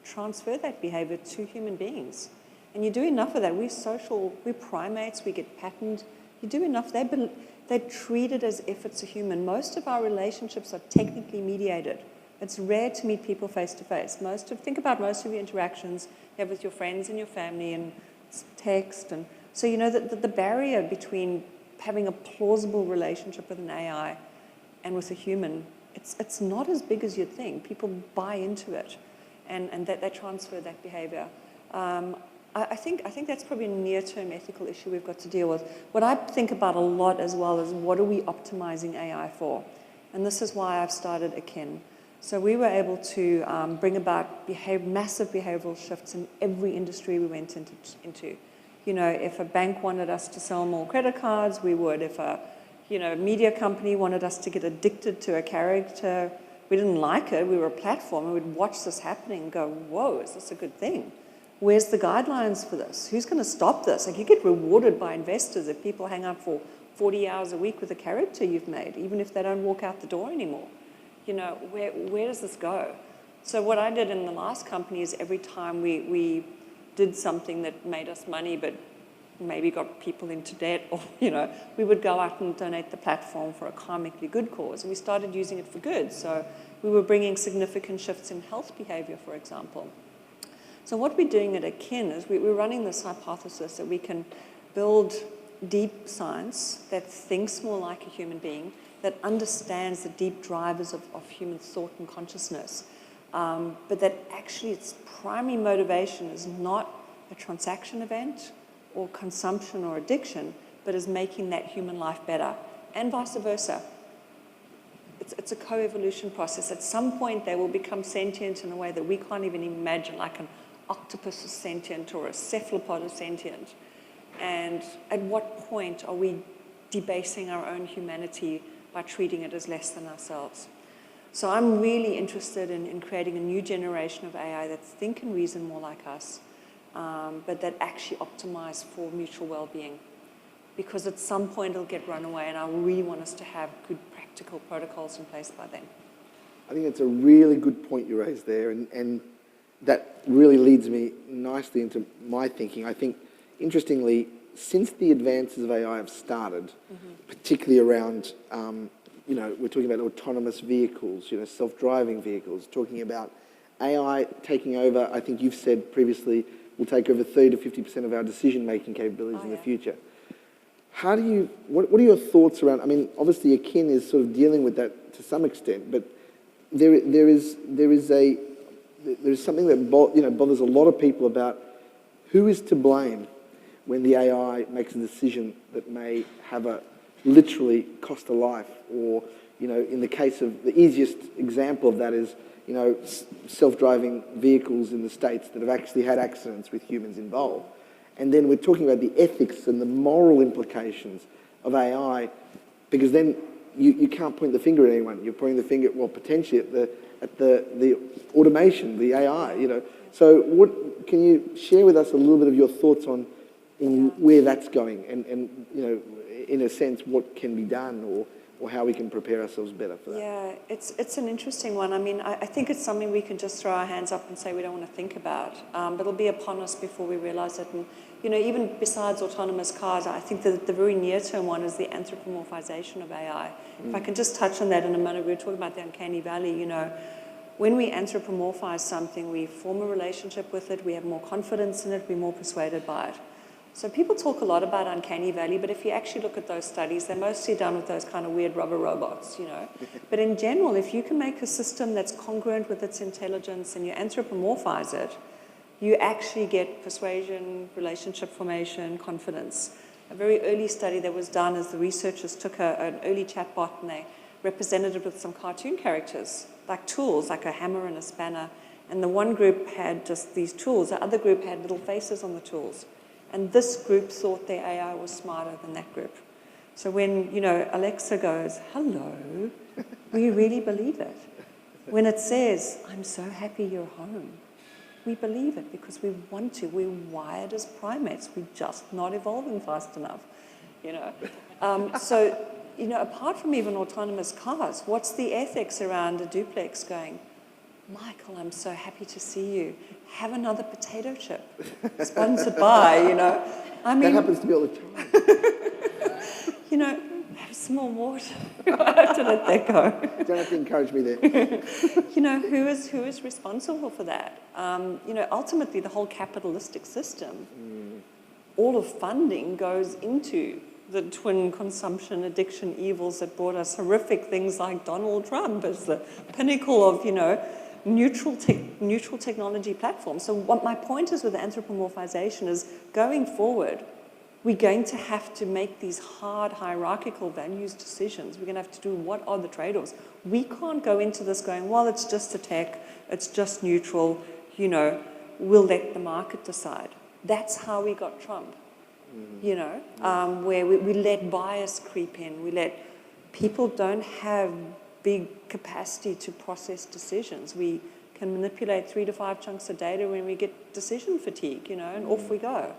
D: transfer that behavior to human beings. And you do enough of that. We're social, we're primates, we get patterned. You do enough, they treat it as if it's a human. Most of our relationships are technically mediated. It's rare to meet people face to face. Think about most of your interactions you have with your friends and your family and text. And so the barrier between having a plausible relationship with an AI and with a human, it's not as big as you'd think. People buy into it, and that they transfer that behavior. I think that's probably a near-term ethical issue we've got to deal with. What I think about a lot as well is, what are we optimizing AI for? And this is why I've started Akin. So we were able to bring about massive behavioral shifts in every industry we went into. If a bank wanted us to sell more credit cards, we would. If a media company wanted us to get addicted to a character, we didn't like it, we were a platform, and we'd watch this happening and go, whoa, is this a good thing? Where's the guidelines for this? Who's going to stop this? Like, you get rewarded by investors if people hang out for 40 hours a week with a character you've made, even if they don't walk out the door anymore. You know, where does this go? So what I did in the last company is every time we did something that made us money but maybe got people into debt, or, you know, we would go out and donate the platform for a karmically good cause. And we started using it for good. So we were bringing significant shifts in health behavior, for example. So what we're doing at Akin is we're running this hypothesis that we can build deep science that thinks more like a human being, that understands the deep drivers of human thought and consciousness, but that actually its primary motivation is not a transaction event or consumption or addiction, but is making that human life better, and vice versa. It's a co-evolution process. At some point, they will become sentient in a way that we can't even imagine, like an octopus is sentient or a cephalopod is sentient. And at what point are we debasing our own humanity by treating it as less than ourselves? So I'm really interested in creating a new generation of AI that think and reason more like us, but that actually optimize for mutual well-being. Because at some point it'll get run away, and I really want us to have good practical protocols in place by then.
C: I think it's a really good point you raised there, and that really leads me nicely into my thinking. I think, interestingly, since the advances of AI have started, particularly around, you know, we're talking about autonomous vehicles, you know, self-driving vehicles, talking about AI taking over, I think you've said previously, will take over 30 to 50% of our decision-making capabilities in the future. How do you, what are your thoughts around, I mean, obviously Akin is sort of dealing with that to some extent, but there is something that bothers a lot of people about who is to blame when the AI makes a decision that may have a literally cost a life, or, you know, in the case of the easiest example of that is, you know, self-driving vehicles in the States that have actually had accidents with humans involved. And then we're talking about the ethics and the moral implications of AI, because then you can't point the finger at anyone. You're pointing the finger, well, potentially at the automation, the AI, you know. So what can you share with us a little bit of your thoughts on where that's going, and you know, in a sense, what can be done, or how we can prepare ourselves better for that?
D: Yeah, it's an interesting one. I mean, I think it's something we can just throw our hands up and say we don't want to think about, but it'll be upon us before we realize it. And, you know, even besides autonomous cars, I think that the very near-term one is the anthropomorphization of AI. If I can just touch on that in a minute, we were talking about the uncanny valley, you know. When we anthropomorphize something, we form a relationship with it, we have more confidence in it, we're more persuaded by it. So people talk a lot about uncanny valley, but if you actually look at those studies, they're mostly done with those kind of weird rubber robots, you know. But in general, if you can make a system that's congruent with its intelligence and you anthropomorphize it, you actually get persuasion, relationship formation, confidence. A very early study that was done is the researchers took an early chatbot and they represented it with some cartoon characters, like tools, like a hammer and a spanner. And the one group had just these tools, the other group had little faces on the tools. And this group thought their AI was smarter than that group. So when, you know, Alexa goes, hello, we really believe it. When it says, I'm so happy you're home, we believe it because we want to. We're wired as primates. We're just not evolving fast enough, you know. So, you know, apart from even autonomous cars, what's the ethics around a duplex going, Michael, I'm so happy to see you. Have another potato chip. Sponsored by, you know. I mean,
C: that happens to me all the time.
D: You know, have some more water. I have to let that go.
C: You don't have to encourage me there.
D: You know, who is responsible for that? You know, ultimately, the whole capitalistic system, all of funding goes into the twin consumption addiction evils that brought us horrific things like Donald Trump as the pinnacle of, you know, neutral technology platforms. So what my point is with anthropomorphization is going forward, we're going to have to make these hard hierarchical values decisions. We're going to have to do what are the trade-offs. We can't go into this going, well, it's just a tech, it's just neutral, you know, we'll let the market decide. That's how we got Trump, you know, where we let bias creep in. We let people don't have big capacity to process decisions. We can manipulate 3 to 5 chunks of data when we get decision fatigue, and off we go.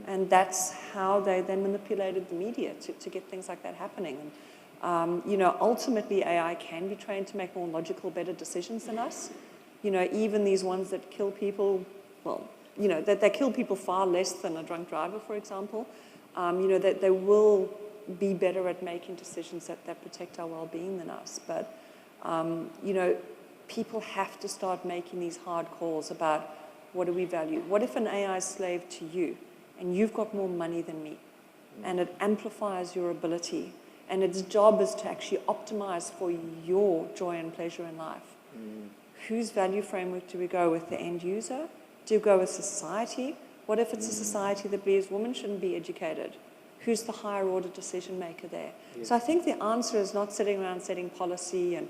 D: And that's how they then manipulated the media to get things like that happening. And, ultimately AI can be trained to make more logical, better decisions than us. Even these ones that kill people, well, that they kill people far less than a drunk driver, for example, that they will be better at making decisions that protect our well-being than us. But, people have to start making these hard calls about what do we value. What if an AI is slave to you and you've got more money than me and it amplifies your ability and its job is to actually optimize for your joy and pleasure in life? Whose value framework do we go with? The end user? Do we go with society? What if it's a society that believes women shouldn't be educated? Who's the higher order decision maker there? Yeah. So I think the answer is not sitting around setting policy and,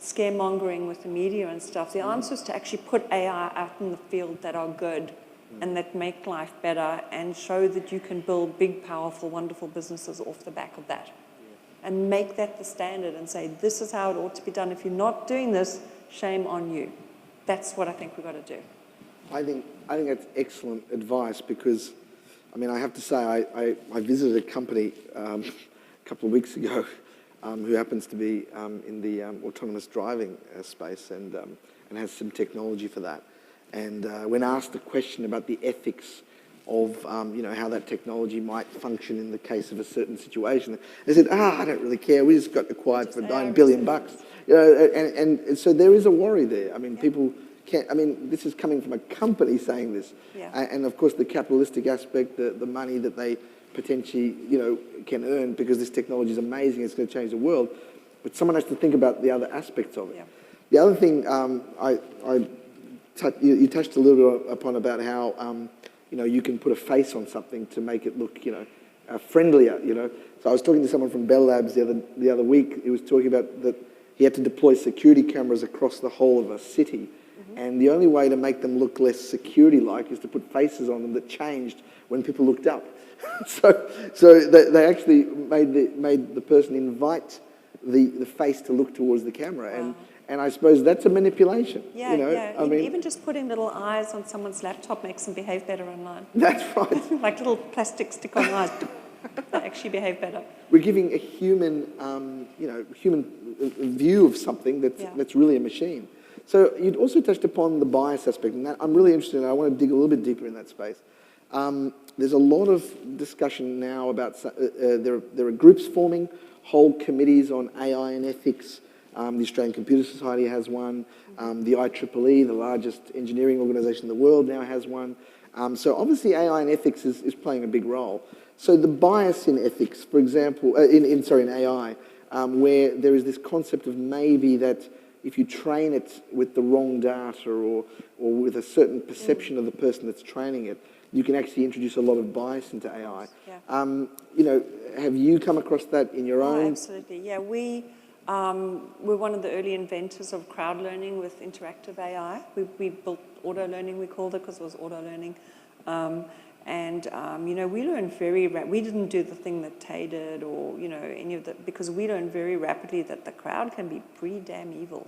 D: scaremongering with the media and stuff. The answer is to actually put AI out in the field that are good and that make life better and show that you can build big, powerful, wonderful businesses off the back of that. And make that the standard and say, this is how it ought to be done. If you're not doing this, shame on you. That's what I think we've got to do.
C: I think that's excellent advice because, I have to say, I visited a company a couple of weeks ago who happens to be in the autonomous driving space and has some technology for that. And when asked a question about the ethics of how that technology might function in the case of a certain situation, they said, I don't really care. We just got acquired for $9 billion. And so there is a worry there. People can't. This is coming from a company saying this, and of course the capitalistic aspect, the money that they potentially can earn because this technology is amazing. It's going to change the world, but someone has to think about the other aspects of it. The other thing you touched a little bit upon about how you can put a face on something to make it look friendlier. So I was talking to someone from Bell Labs the other week. He was talking about that he had to deploy security cameras across the whole of a city. And the only way to make them look less security-like is to put faces on them that changed when people looked up. so they actually made the person invite the face to look towards the camera. And I suppose that's a manipulation.
D: Even just putting little eyes on someone's laptop makes them behave better online.
C: That's right.
D: Like little plastic stick-on eyes. They actually behave better.
C: We're giving a human, human view of something that's really a machine. So you'd also touched upon the bias aspect, and that I'm really interested in. I want to dig a little bit deeper in that space. There's a lot of discussion now about, there are groups forming, whole committees on AI and ethics. The Australian Computer Society has one. The IEEE, the largest engineering organisation in the world, now has one. So obviously AI and ethics is playing a big role. So the bias in ethics, for example, in AI, where there is this concept of maybe that if you train it with the wrong data or with a certain perception of the person that's training it, you can actually introduce a lot of bias into AI. Have you come across that in your own?
D: Absolutely, yeah. We're one of the early inventors of crowd learning with interactive AI. We built auto learning, we called it, because it was auto learning. We learned very we didn't do the thing that Tay did or, any of that, because we learned very rapidly that the crowd can be pretty damn evil.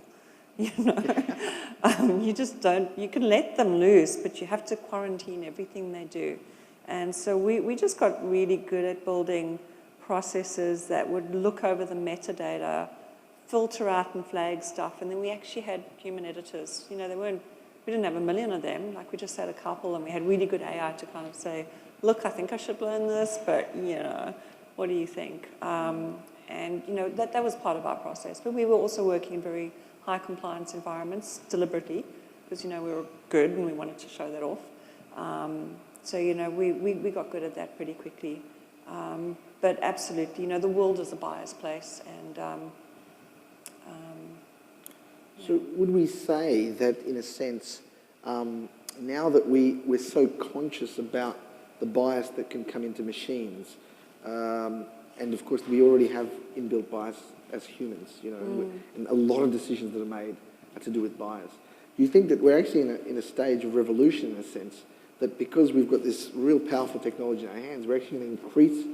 D: You just don't, you can let them loose, but you have to quarantine everything they do. And so we just got really good at building processes that would look over the metadata, filter out and flag stuff, and then we actually had human editors. We didn't have a million of them, like we just had a couple, and we had really good AI to kind of say, look, I think I should learn this, but, what do you think? That was part of our process. But we were also working in very high compliance environments deliberately, because, we were good and we wanted to show that off. We got good at that pretty quickly. But absolutely, the world is a biased place, and
C: so would we say that, in a sense, now that we're so conscious about the bias that can come into machines, and of course we already have inbuilt bias as humans, and a lot of decisions that are made are to do with bias. Do you think that we're actually in a stage of revolution, in a sense, that because we've got this real powerful technology in our hands, we're actually going to increase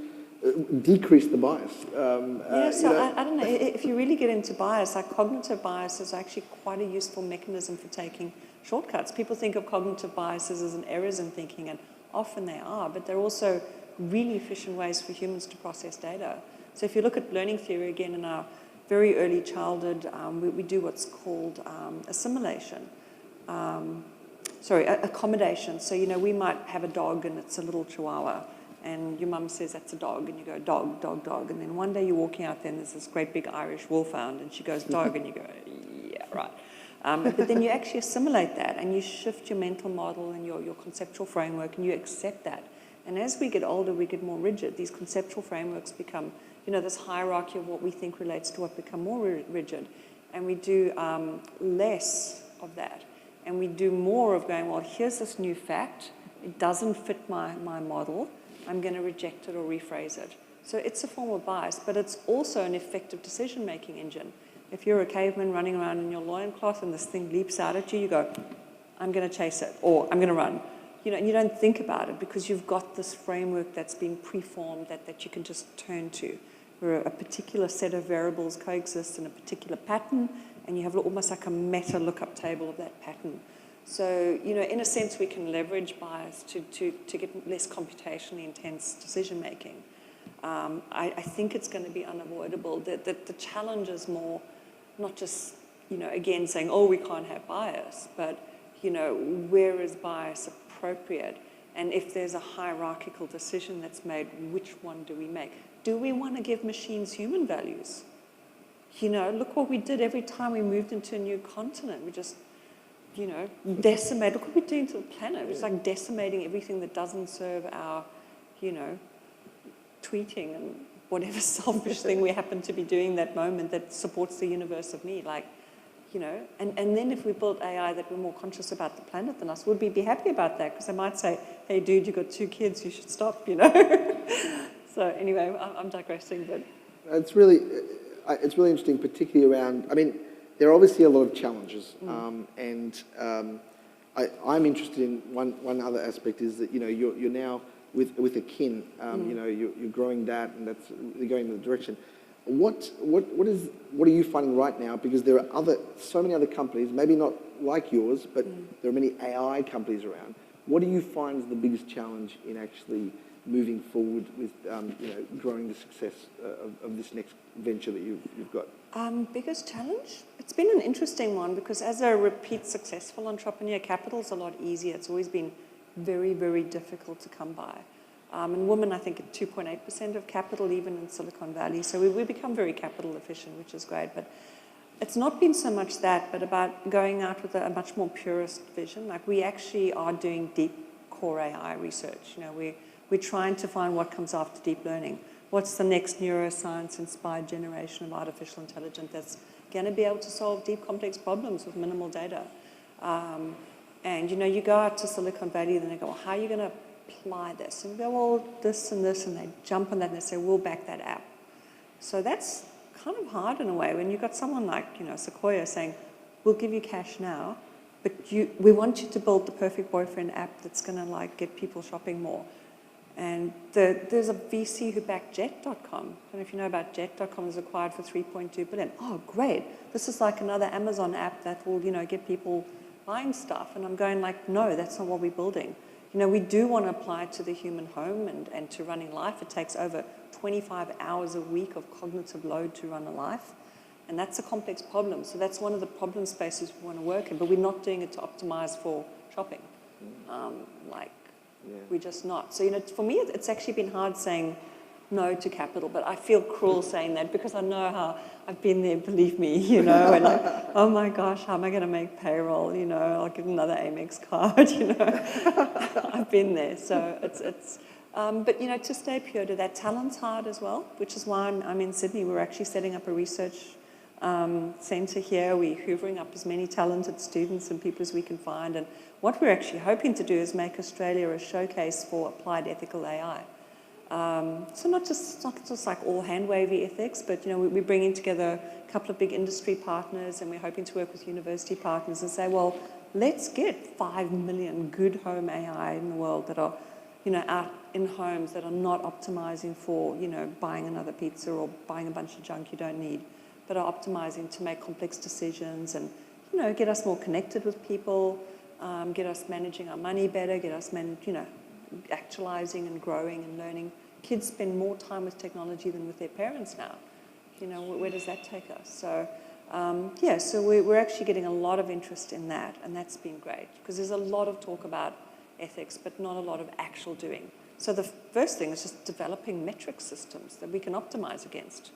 C: decrease the bias?
D: Yeah, so I don't know, if you really get into bias, like cognitive bias is actually quite a useful mechanism for taking shortcuts. People think of cognitive biases as an errors in thinking, and often they are, but they're also really efficient ways for humans to process data. So if you look at learning theory again in our very early childhood, we do what's called assimilation. Accommodation. So, we might have a dog and it's a little chihuahua, and your mum says that's a dog, and you go, dog, dog, dog. And then one day you're walking out there and there's this great big Irish wolfhound, and she goes, dog, and you go, yeah, right. But then you actually assimilate that, and you shift your mental model and your conceptual framework, and you accept that. And as we get older, we get more rigid. These conceptual frameworks become, this hierarchy of what we think relates to what become more rigid. And we do less of that. And we do more of going, well, here's this new fact. It doesn't fit my model. I'm going to reject it or rephrase it. So it's a form of bias, but it's also an effective decision-making engine. If you're a caveman running around in your loincloth and this thing leaps out at you, you go, I'm going to chase it, or I'm going to run. And you don't think about it because you've got this framework that's been preformed that you can just turn to, where a particular set of variables coexist in a particular pattern, and you have almost like a meta lookup table of that pattern. So, in a sense, we can leverage bias to get less computationally intense decision-making. I think it's going to be unavoidable. The challenge is more not just, again, saying, oh, we can't have bias, but, where is bias appropriate? And if there's a hierarchical decision that's made, which one do we make? Do we want to give machines human values? Look what we did every time we moved into a new continent. We just, decimate. Look what we're doing to the planet. It's like decimating everything that doesn't serve our, tweeting and whatever selfish thing we happen to be doing that moment that supports the universe of me. Like, and then if we built AI that were more conscious about the planet than us, would we be happy about that? Because they might say, hey, dude, you've got 2 kids, you should stop, So anyway, I'm digressing, but...
C: It's really interesting, particularly around, there are obviously a lot of challenges, and I'm interested in one other aspect is that, you're now with a kin, you're growing that, and that's going in the direction. What are you finding right now? Because there are so many other companies, maybe not like yours, but there are many AI companies around. What do you find is the biggest challenge in actually moving forward with, growing the success of this next venture that you've got?
D: Biggest challenge? It's been an interesting one because as a repeat successful entrepreneur, capital's a lot easier. It's always been very, very difficult to come by. And women, I think, at 2.8% of capital, even in Silicon Valley. So we've become very capital efficient, which is great. But it's not been so much that, but about going out with a much more purist vision. Like, we actually are doing deep core AI research. We're trying to find what comes after deep learning. What's the next neuroscience-inspired generation of artificial intelligence that's going to be able to solve deep, complex problems with minimal data? And, you go out to Silicon Valley and they go, well, how are you going to apply this? And we go, well, this, and they jump on that and they say, we'll back that app. So that's kind of hard in a way when you've got someone like, Sequoia saying, we'll give you cash now, but we want you to build the perfect boyfriend app that's going to, get people shopping more. And there's a VC who backed Jet.com. I don't know if you know about Jet.com. It was acquired for $3.2 billion. Oh, great. This is like another Amazon app that will, get people buying stuff. And I'm going no, that's not what we're building. We do want to apply it to the human home and to running life. It takes over 25 hours a week of cognitive load to run a life. And that's a complex problem. So that's one of the problem spaces we want to work in. But we're not doing it to optimize for shopping. We're just not. So, for me, it's actually been hard saying no to capital, but I feel cruel saying that because I know how I've been there, believe me, and oh my gosh, how am I going to make payroll? I'll give another Amex card, I've been there. So but, to stay pure to that, talent's hard as well, which is why I'm in Sydney. We're actually setting up a research centre here. We're hoovering up as many talented students and people as we can find. And what we're actually hoping to do is make Australia a showcase for applied ethical AI. So not just like all hand-wavy ethics, but we're bringing together a couple of big industry partners, and we're hoping to work with university partners and say, well, let's get 5 million good home AI in the world that are out in homes that are not optimizing for, buying another pizza or buying a bunch of junk you don't need, but are optimizing to make complex decisions and, get us more connected with people, get us managing our money better, get us, actualizing and growing and learning. Kids spend more time with technology than with their parents now. Where does that take us? So, so we're actually getting a lot of interest in that, and that's been great, because there's a lot of talk about ethics, but not a lot of actual doing. So the first thing is just developing metric systems that we can optimize against.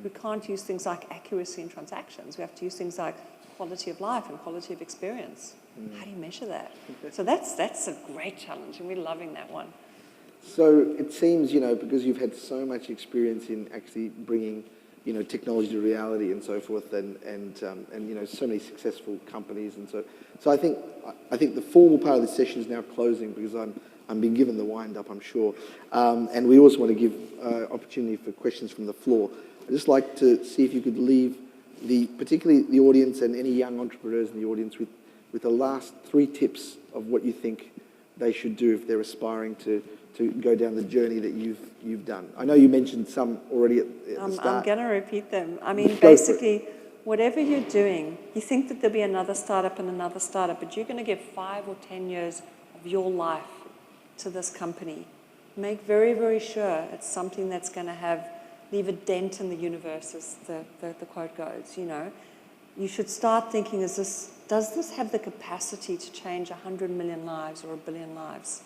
D: We can't use things like accuracy in transactions. We have to use things like quality of life and quality of experience. How do you measure that? So that's a great challenge, and we're loving that one.
C: So it seems, because you've had so much experience in actually bringing, technology to reality and so forth, and so many successful companies, and so I think the formal part of this session is now closing, because I'm being given the wind up, I'm sure, and we also want to give opportunity for questions from the floor. I'd just like to see if you could leave particularly the audience and any young entrepreneurs in the audience with the last 3 tips of what you think they should do if they're aspiring to go down the journey that you've done. I know you mentioned some already at the start.
D: I'm going to repeat them. I mean, basically, whatever you're doing, you think that there'll be another startup and another startup, but you're going to give 5 or 10 years of your life to this company. Make very, very sure it's something that's going to leave a dent in the universe, as the quote goes, You should start thinking, does this have the capacity to change 100 million lives or 1 billion lives?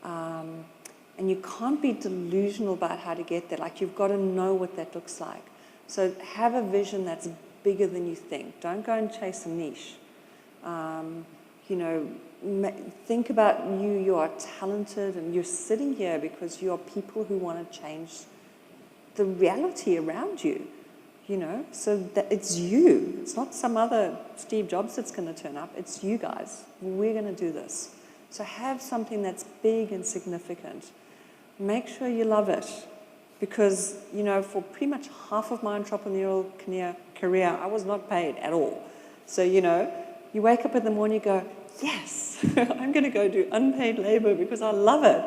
D: And you can't be delusional about how to get there. Like, you've got to know what that looks like. So have a vision that's bigger than you think. Don't go and chase a niche. Think about you are talented, and you're sitting here because you are people who want to change the reality around you. So that it's you. It's not some other Steve Jobs that's going to turn up. It's you guys. We're going to do this. So have something that's big and significant. Make sure you love it, because, for pretty much half of my entrepreneurial career, I was not paid at all. So, you wake up in the morning, you go, yes, I'm going to go do unpaid labor because I love it.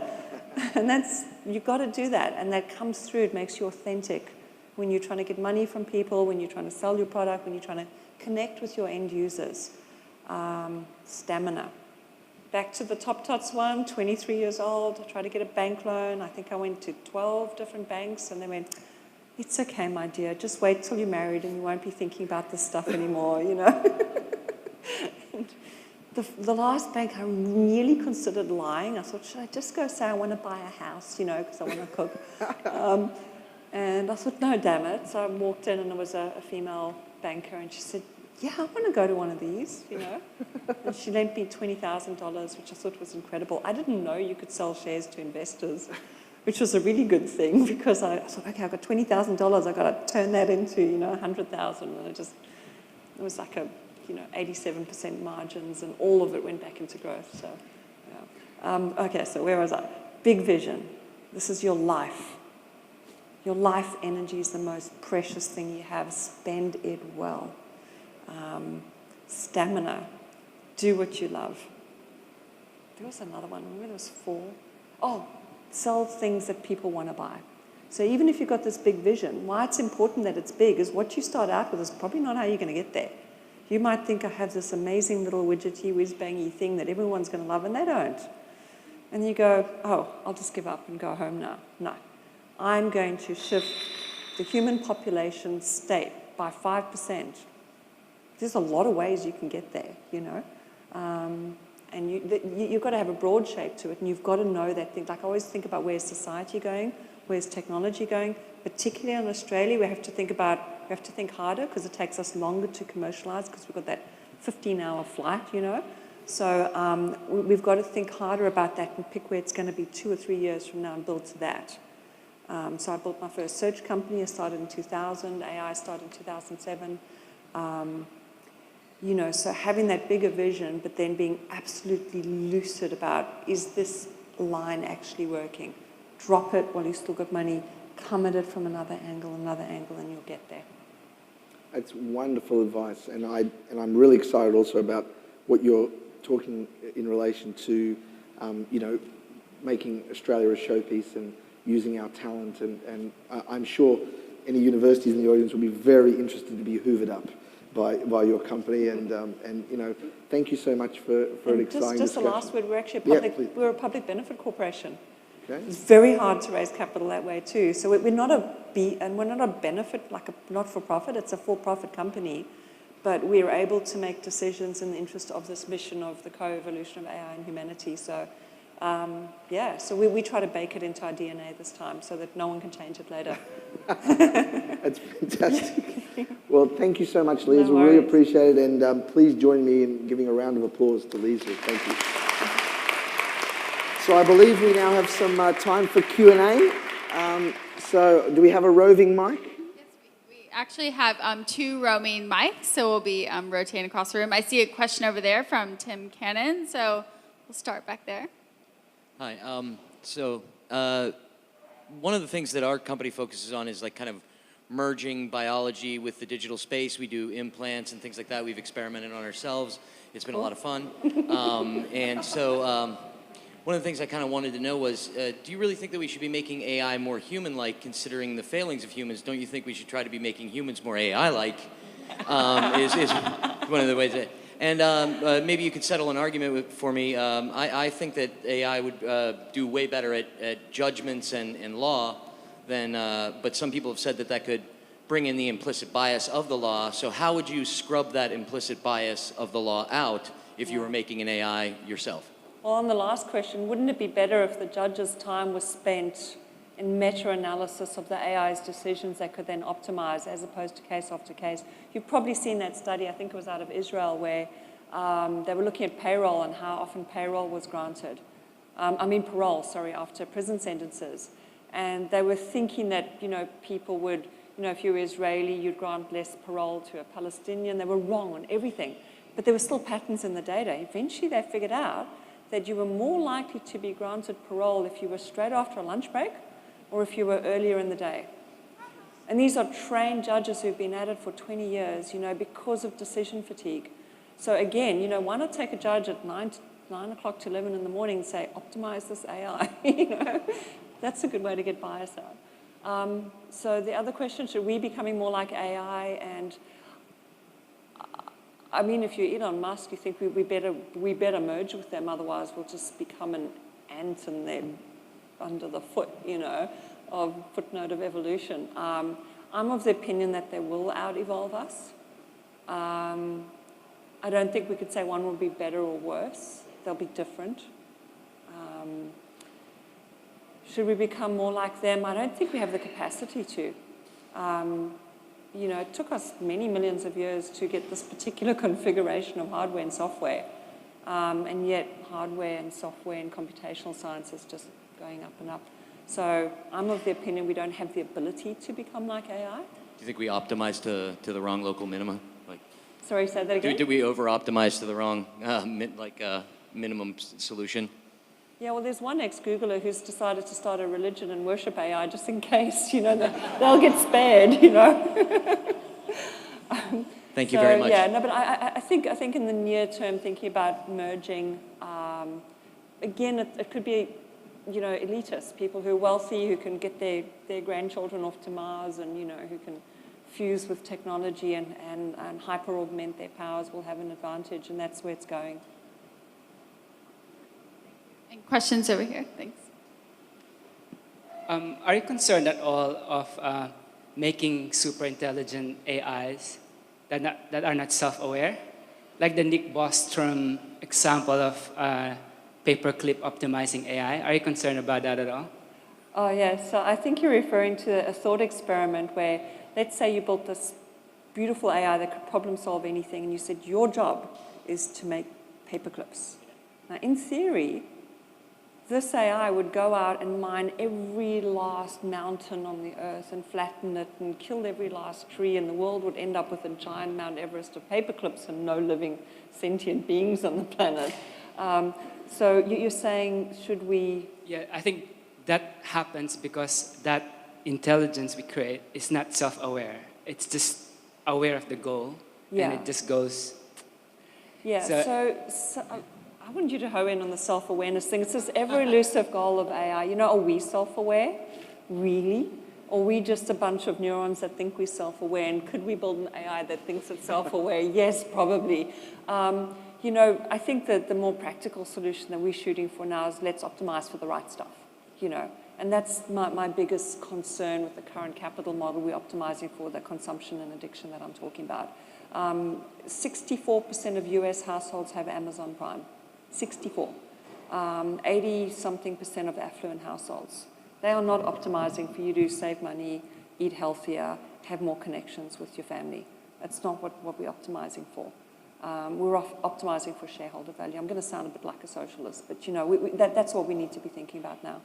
D: And you've got to do that. And that comes through. It makes you authentic when you're trying to get money from people, when you're trying to sell your product, when you're trying to connect with your end users. Stamina. Back to the Top Tots one, 23 years old, I tried to get a bank loan. I think I went to 12 different banks, and they went, it's okay, my dear, just wait till you're married and you won't be thinking about this stuff anymore, And the last bank, I really considered lying. I thought, should I just go say I want to buy a house, because I want to cook? And I thought, no, damn it. So I walked in, and there was a female banker, and she said, yeah, I want to go to one of these, And she lent me $20,000, which I thought was incredible. I didn't know you could sell shares to investors, which was a really good thing, because I thought, okay, I've got $20,000, I've got to turn that into, 100,000. And it was like 87% margins, and all of it went back into growth. So, yeah. Okay, so where was I? Big vision. This is your life. Your life energy is the most precious thing you have. Spend it well. Stamina. Do what you love. There was another one. Remember there was 4? Oh, sell things that people want to buy. So even if you've got this big vision, why it's important that it's big is what you start out with is probably not how you're going to get there. You might think I have this amazing little widgety, whiz-bangy thing that everyone's going to love, and they don't. And you go, oh, I'll just give up and go home now. No. I'm going to shift the human population state by 5%. There's a lot of ways you can get there, And you've got to have a broad shape to it, and you've got to know that thing. Like, I always think about where's society going, where's technology going. Particularly in Australia, we have to think harder, because it takes us longer to commercialize, because we've got that 15-hour flight, So we've got to think harder about that and pick where it's going to be 2 or 3 years from now and build to that. So I built my first search company. I started in 2000. AI started in 2007. So having that bigger vision, but then being absolutely lucid about, is this line actually working? Drop it while you still got money. Come at it from another angle, and you'll get there.
C: That's wonderful advice, and I'm really excited also about what you're talking in relation to, making Australia a showpiece and using our talent. And I'm sure any universities in the audience will be very interested to be hoovered up by your company. And you know, thank you so much for an exciting
D: just the
C: discussion.
D: last word, we're actually we're a public benefit corporation.
C: Okay.
D: It's very hard to raise capital that way too. So we're not a benefit, like a not-for-profit, it's a for-profit company. But we're able to make decisions in the interest of this mission of the co-evolution of AI and humanity. So, yeah, so we try to bake it into our DNA this time so that no one can change it later.
C: That's fantastic. Well, thank you so much, Leisl.
D: No
C: We really
D: worries.
C: appreciate it. And please join me in giving a round of applause to Leisl. Thank you. So I believe we now have some time for Q&A. So do we have a roving mic?
B: We actually have 2 roaming mics, so we'll be rotating across the room. I see a question over there from Tim Cannon, so we'll start back there.
E: Hi. One of the things that our company focuses on is like kind of merging biology with the digital space. We do implants and things like that. We've experimented on ourselves. It's been a lot of fun. One of the things I kind of wanted to know was, do you really think that we should be making AI more human-like, considering the failings of humans? Don't you think we should try to be making humans more AI-like? Is one of the ways that... And maybe you could settle an argument for me. I think that AI would do way better at judgments and law than... but some people have said that that could bring in the implicit bias of the law. So how would you scrub that implicit bias of the law out if you were making an AI yourself?
D: Well, on the last question, wouldn't it be better if the judge's time was spent in meta-analysis of the AI's decisions that could then optimize as opposed to case after case? You've probably seen that study, I think it was out of Israel, where they were looking at payroll and how often payroll was granted. Parole, after prison sentences. And they were thinking that, you know, people would, you know, if you were Israeli, you'd grant less parole to a Palestinian. They were wrong on everything. But there were still patterns in the data. Eventually they figured out that you were more likely to be granted parole if you were straight after a lunch break or if you were earlier in the day. And these are trained judges who've been at it for 20 years, you know, because of decision fatigue. So again, you know, why not take a judge at 9 o'clock to 11 in the morning and say, optimize this AI, you know? That's a good way to get bias out. So the other question, should we be becoming more like AI? And I mean, if you're Elon Musk, you think we better merge with them, otherwise we'll just become an ant in them under the foot, you know, of footnote of evolution. I'm of the opinion that they will out-evolve us. I don't think we could say one will be better or worse. They'll be different. Should we become more like them? I don't think we have the capacity to. You know, it took us many millions of years to get this particular configuration of hardware and software. And yet hardware and software and computational science is just going up and up. So I'm of the opinion we don't have the ability to become like AI.
E: Do you think we optimized to the wrong local minima?
D: Sorry, say that again?
E: Did we over-optimize to the wrong minimum solution?
D: Yeah, well, there's one ex-Googler who's decided to start a religion and worship AI just in case, you know, they'll get spared, you know.
E: Thank you very much.
D: Yeah, no, but I think in the near term, thinking about merging, again, it could be, you know, elitists, people who are wealthy, who can get their grandchildren off to Mars and, you know, who can fuse with technology and hyper-augment their powers will have an advantage, and that's where it's going.
B: And questions over here, thanks.
F: Are you concerned at all of making super intelligent AIs that are not self-aware? Like the Nick Bostrom example of paperclip optimizing AI. Are you concerned about that at all?
D: Oh, yeah. So I think you're referring to a thought experiment where, let's say you built this beautiful AI that could problem solve anything, and you said your job is to make paperclips. Now, in theory, this AI would go out and mine every last mountain on the earth and flatten it and kill every last tree, and the world would end up with a giant Mount Everest of paperclips and no living sentient beings on the planet. So you're saying, should we...
F: Yeah, I think that happens because that intelligence we create is not self-aware. It's just aware of the goal, and it just goes...
D: Yeah, so I want you to hone in on the self-awareness thing. It's this ever-elusive goal of AI. You know, are we self-aware? Really? Or are we just a bunch of neurons that think we're self-aware? And could we build an AI that thinks it's self-aware? Yes, probably. You know, I think that the more practical solution that we're shooting for now is let's optimize for the right stuff, you know. And that's my biggest concern with the current capital model. We're optimizing for the consumption and addiction that I'm talking about. 64% of US households have Amazon Prime. 64. 80-something% of affluent households. They are not optimizing for you to save money, eat healthier, have more connections with your family. That's not what we're optimizing for. We're optimizing for shareholder value. I'm going to sound a bit like a socialist, but you know, that's what we need to be thinking about now.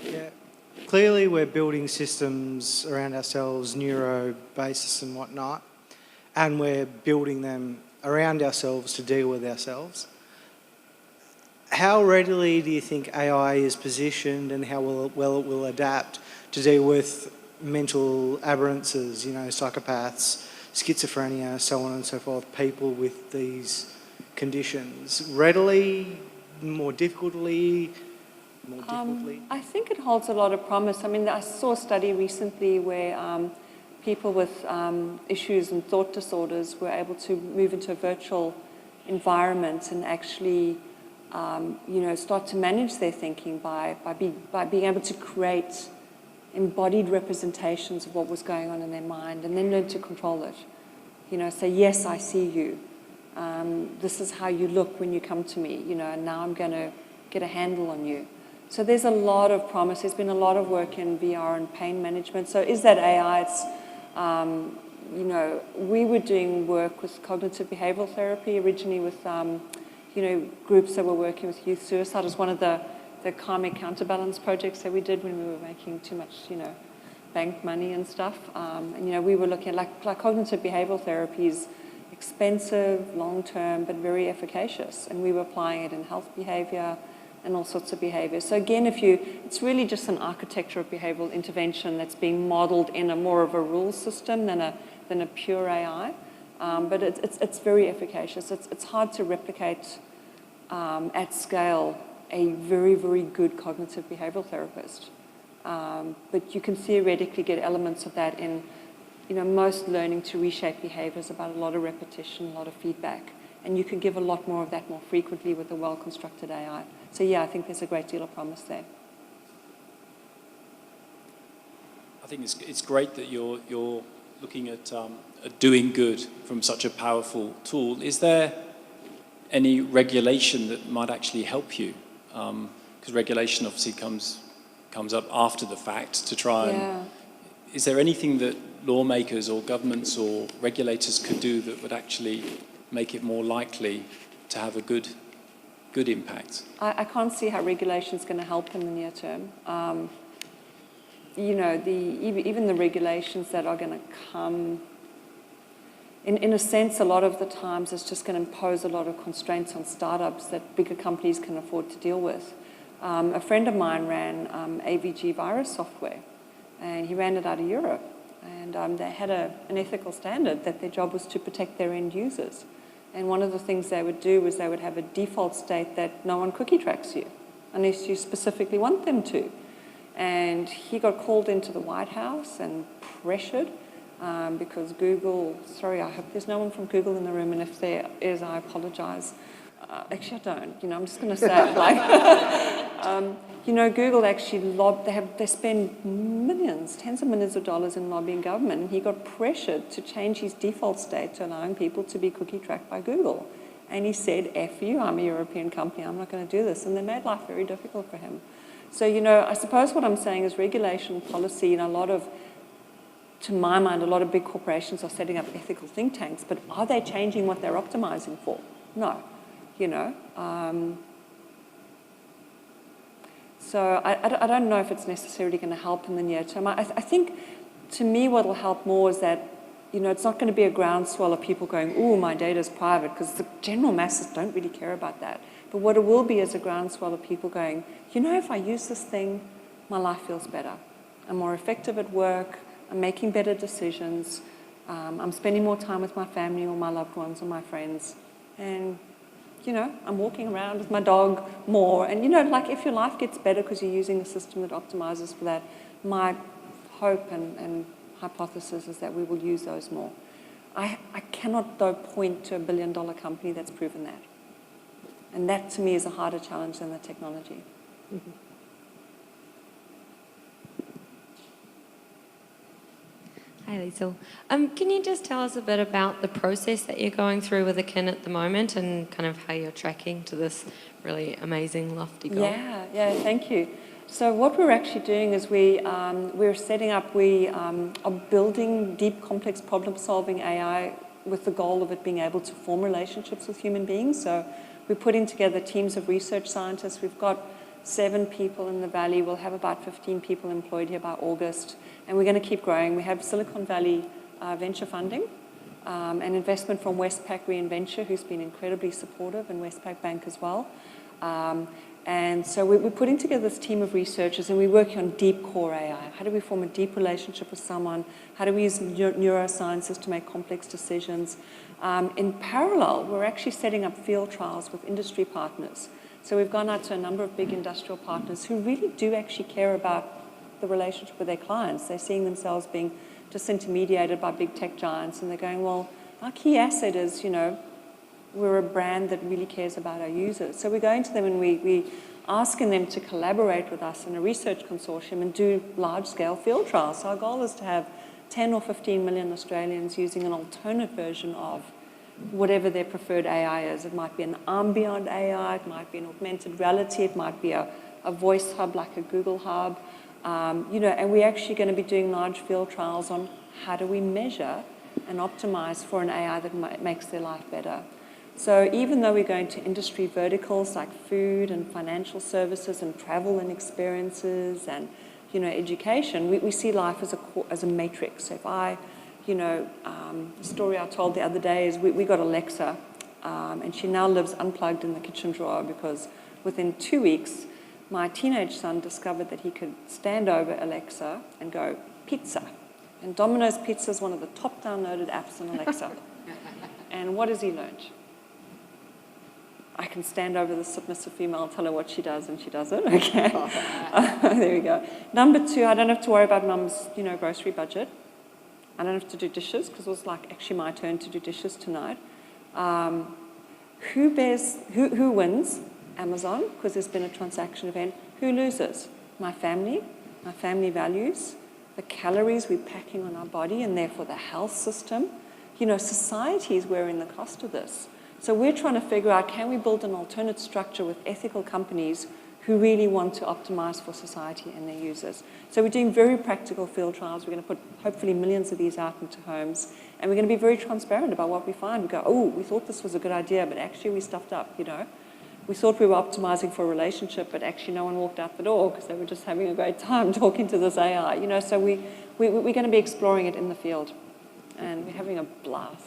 G: Yeah. Clearly, we're building systems around ourselves, neuro-basis and whatnot, and we're building them around ourselves to deal with ourselves. How readily do you think AI is positioned and how well it will adapt to deal with mental aberrances, you know, psychopaths, schizophrenia, so on and so forth, people with these conditions? Readily, more difficultly?
D: I think it holds a lot of promise. I mean, I saw a study recently where people with issues and thought disorders were able to move into a virtual environment and actually, you know, start to manage their thinking by being able to create embodied representations of what was going on in their mind and then learn to control it. You know, say, yes, I see you. This is how you look when you come to me, you know, and now I'm going to get a handle on you. So there's a lot of promise. There's been a lot of work in VR and pain management. So is that AI? It's, you know, we were doing work with cognitive behavioral therapy originally with, you know, groups that were working with youth suicide. It was one of the karmic counterbalance projects that we did when we were making too much, you know, bank money and stuff. And, you know, we were looking at, like cognitive behavioral therapy is expensive, long-term, but very efficacious. And we were applying it in health behavior and all sorts of behaviors. So again, it's really just an architecture of behavioral intervention that's being modeled in a more of a rule system than a pure AI. But it's very efficacious. It's hard to replicate at scale a very, very good cognitive behavioral therapist. But you can theoretically get elements of that in, you know, most learning to reshape behavior is about a lot of repetition, a lot of feedback. And you can give a lot more of that more frequently with a well-constructed AI. So yeah, I think there's a great deal of promise there.
H: I think it's great that you're looking at doing good from such a powerful tool. Is there any regulation that might actually help you? Because regulation obviously comes up after the fact to try and... Is there anything that lawmakers or governments or regulators could do that would actually make it more likely to have a good impact?
D: I can't see how regulation is going to help in the near term. You know, even the regulations that are going to come, in a sense, a lot of the times it's just going to impose a lot of constraints on startups that bigger companies can afford to deal with. A friend of mine ran AVG virus software, and he ran it out of Europe. And they had an ethical standard that their job was to protect their end users. And one of the things they would do was they would have a default state that no one cookie tracks you unless you specifically want them to. And he got called into the White House and pressured because Google, sorry, I hope there's no one from Google in the room, and if there is, I apologize. Actually, I don't. You know, I'm just going to say it like, you know, Google actually they spend millions, tens of millions of dollars in lobbying government, and he got pressured to change his default state to allowing people to be cookie tracked by Google. And he said, F you, I'm a European company, I'm not going to do this. And they made life very difficult for him. So, you know, I suppose what I'm saying is regulation policy, and to my mind, a lot of big corporations are setting up ethical think tanks, but are they changing what they're optimizing for? No. You know, so I don't know if it's necessarily going to help in the near term. I think, to me, what will help more is that, you know, it's not going to be a groundswell of people going, "Ooh, my data is private," because the general masses don't really care about that. But what it will be is a groundswell of people going, "You know, if I use this thing, my life feels better. I'm more effective at work. I'm making better decisions. I'm spending more time with my family or my loved ones or my friends. And, you know, I'm walking around with my dog more. And, you know, like if your life gets better because you're using a system that optimizes for that, my hope and hypothesis is that we will use those more. I cannot, though, point to a billion-dollar company that's proven that. And that, to me, is a harder challenge than the technology.
A: Mm-hmm.
I: Hi, Leisl. Can you just tell us a bit about the process that you're going through with Akin at the moment and kind of how you're tracking to this really amazing, lofty goal?
D: Yeah, thank you. So what we're actually doing is we're setting up, we are building deep, complex problem-solving AI with the goal of it being able to form relationships with human beings. So we're putting together teams of research scientists. We've got 7 people in the Valley. We'll have about 15 people employed here by August. And we're going to keep growing. We have Silicon Valley venture funding and investment from Westpac Reinventure, who's been incredibly supportive, and Westpac Bank as well. And so we're putting together this team of researchers, and we're working on deep core AI. How do we form a deep relationship with someone? How do we use neurosciences to make complex decisions? In parallel, we're actually setting up field trials with industry partners. So we've gone out to a number of big industrial partners who really do actually care about the relationship with their clients. They're seeing themselves being disintermediated by big tech giants, and they're going, well, our key asset is, you know, we're a brand that really cares about our users. So we're going to them and we're asking them to collaborate with us in a research consortium and do large-scale field trials. So our goal is to have 10 or 15 million Australians using an alternate version of whatever their preferred AI is. It might be an ambient AI, it might be an augmented reality, it might be a voice hub like a Google hub. You know, and we're actually going to be doing large field trials on how do we measure and optimize for an AI that makes their life better. So even though we're going to industry verticals like food and financial services and travel and experiences and, you know, education, we see life as a matrix. So if the story I told the other day is we got Alexa, and she now lives unplugged in the kitchen drawer because within 2 weeks, my teenage son discovered that he could stand over Alexa and go, pizza. And Domino's Pizza is one of the top downloaded apps on Alexa. And what has he learned? I can stand over the submissive female, tell her what she does, and she does it. Okay. There we go. Number 2, I don't have to worry about mum's, you know, grocery budget. I don't have to do dishes because it was like actually my turn to do dishes tonight. Who wins? Amazon, because there's been a transaction event. Who loses? My family values, the calories we're packing on our body, and therefore the health system. You know, society is wearing the cost of this. So we're trying to figure out, can we build an alternate structure with ethical companies who really want to optimize for society and their users. So we're doing very practical field trials. We're going to put hopefully millions of these out into homes, and we're going to be very transparent about what we find. We go, oh, we thought this was a good idea, but actually we stuffed up, you know. We thought we were optimizing for a relationship, but actually no one walked out the door because they were just having a great time talking to this AI, you know. So we're going to be exploring it in the field, and we're having a blast.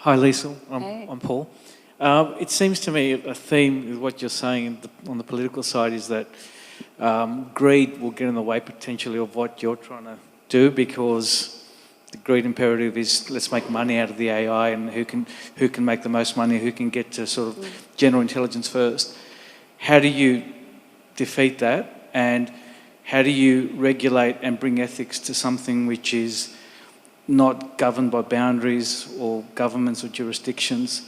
J: Hi, Leisl.
D: Hey.
J: I'm Paul. It seems to me a theme with what you're saying on the political side is that greed will get in the way potentially of what you're trying to do, because the greed imperative is let's make money out of the AI, and who can make the most money, who can get to sort of general intelligence first. How do you defeat that, and how do you regulate and bring ethics to something which is not governed by boundaries or governments or jurisdictions?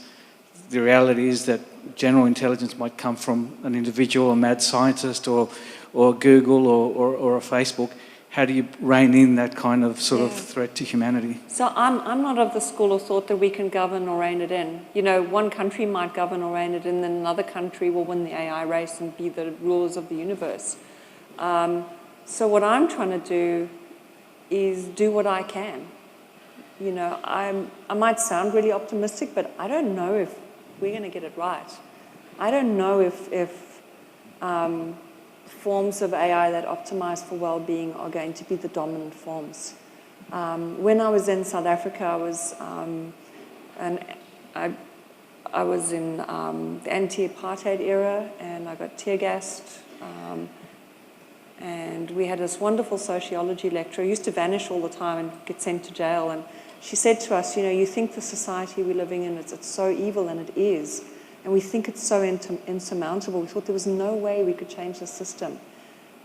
J: The reality is that general intelligence might come from an individual, a mad scientist, or Google or a Facebook. How do you rein in that kind of sort of threat to humanity?
D: So I'm not of the school of thought that we can govern or rein it in. You know, one country might govern or rein it in, then another country will win the AI race and be the rulers of the universe. So what I'm trying to do is do what I can. You know, I might sound really optimistic, but I don't know if we're going to get it right. I don't know if forms of AI that optimize for well-being are going to be the dominant forms. When I was in South Africa, I was in the anti-apartheid era, and I got tear gassed. And we had this wonderful sociology lecturer who used to vanish all the time and get sent to jail. And she said to us, you know, you think the society we're living in, it's so evil, and it is. And we think it's so insurmountable. We thought there was no way we could change the system.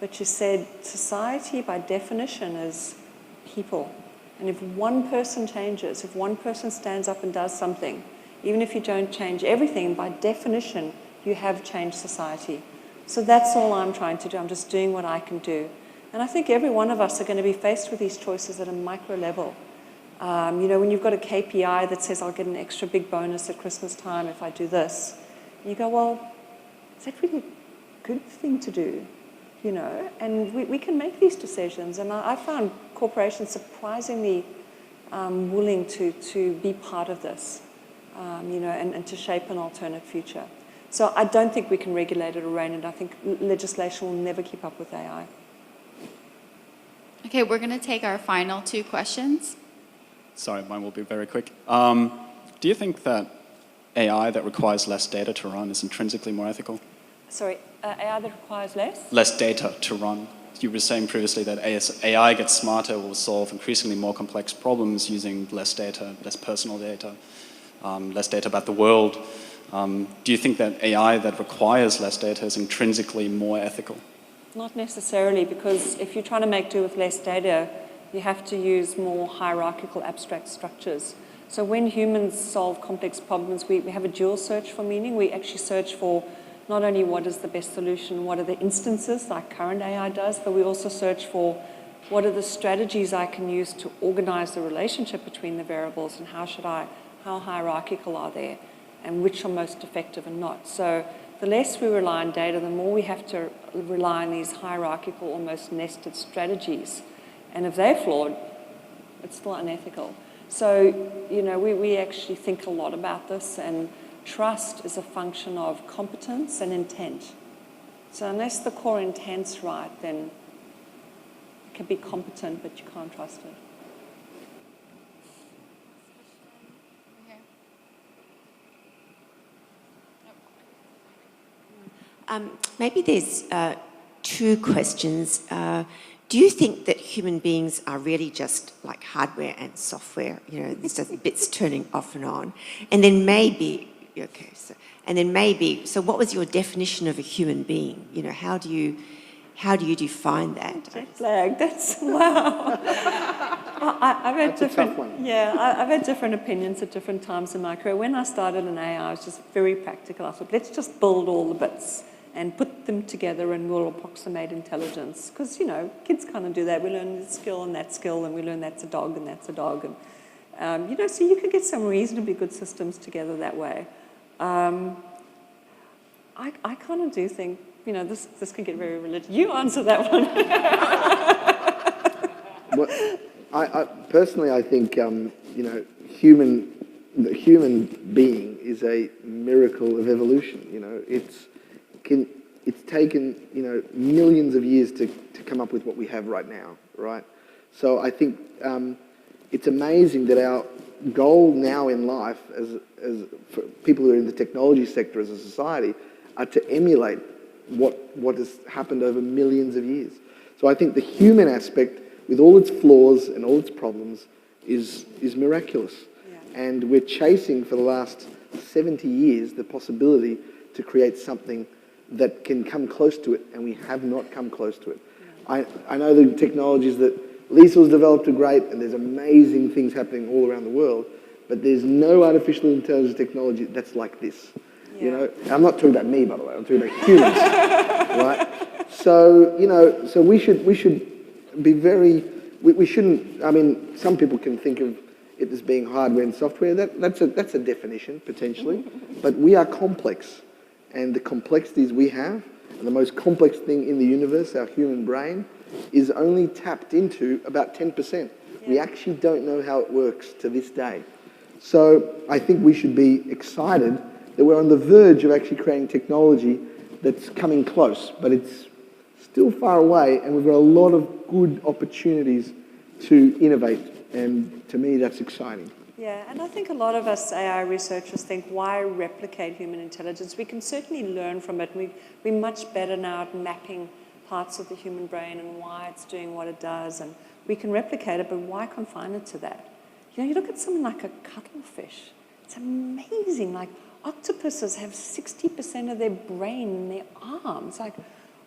D: But she said, society by definition is people. And if one person changes, if one person stands up and does something, even if you don't change everything, by definition, you have changed society. So that's all I'm trying to do. I'm just doing what I can do. And I think every one of us are going to be faced with these choices at a micro level. You know, when you've got a KPI that says I'll get an extra big bonus at Christmas time if I do this, and you go, well, is that really a good thing to do? You know, and we can make these decisions. And I found corporations surprisingly willing to be part of this, you know, and to shape an alternate future. So I don't think we can regulate it or rein it. I think legislation will never keep up with AI.
B: Okay, we're going to take our final 2 questions.
K: Sorry, mine will be very quick. Do you think that AI that requires less data to run is intrinsically more ethical?
D: Sorry, AI that requires less?
K: Less data to run. You were saying previously that as AI gets smarter, will solve increasingly more complex problems using less data, less personal data, less data about the world. Do you think that AI that requires less data is intrinsically more ethical?
D: Not necessarily, because if you're trying to make do with less data, you have to use more hierarchical abstract structures. So when humans solve complex problems, we have a dual search for meaning. We actually search for not only what is the best solution, what are the instances like current AI does, but we also search for what are the strategies I can use to organize the relationship between the variables, and how hierarchical are they, and which are most effective and not. So the less we rely on data, the more we have to rely on these hierarchical, almost nested strategies. And if they're flawed, it's still unethical. So, you know, we actually think a lot about this, and trust is a function of competence and intent. So unless the core intent's right, then it can be competent, but you can't trust it.
L: Maybe there's 2 questions. Do you think that human beings are really just like hardware and software? You know, there's just bits turning off and on. And then maybe, okay, so what was your definition of a human being? You know, how do you define that?
D: Jet lag, that's, wow. I've had
C: That's a tough one.
D: Yeah, I've had different opinions at different times in my career. When I started in AI, I was just very practical. I thought, let's just build all the bits and put them together and we'll approximate intelligence. Because, you know, kids kind of do that. We learn this skill, and we learn that's a dog and that's a dog. And, you know, so you could get some reasonably good systems together that way. I kind of do think, you know, this can get very religious. You answer that one.
C: Well, I personally, I think, you know, the human being is a miracle of evolution. You know, it's taken, you know, millions of years to come up with what we have right now, right? So I think it's amazing that our goal now in life, as for people who are in the technology sector as a society, are to emulate what has happened over millions of years. So I think the human aspect, with all its flaws and all its problems, is miraculous. Yeah. And we're chasing for the last 70 years the possibility to create something that can come close to it, and we have not come close to it. Yeah. I know the technologies that Leisl's developed are great, and there's amazing things happening all around the world, but there's no artificial intelligence technology that's like this. Yeah. You know, and I'm not talking about me, by the way. I'm talking about humans, right? So, you know, so we should be very. We shouldn't. I mean, some people can think of it as being hardware and software. That's a definition potentially, but we are complex, and the complexities we have, and the most complex thing in the universe, our human brain, is only tapped into about 10%. Yeah. We actually don't know how it works to this day. So I think we should be excited that we're on the verge of actually creating technology that's coming close, but it's still far away, and we've got a lot of good opportunities to innovate, and to me that's exciting.
D: Yeah, and I think a lot of us AI researchers think, why replicate human intelligence? We can certainly learn from it. We're much better now at mapping parts of the human brain and why it's doing what it does, and we can replicate it, but why confine it to that? You know, you look at something like a cuttlefish. It's amazing. Like, octopuses have 60% of their brain in their arms. Like,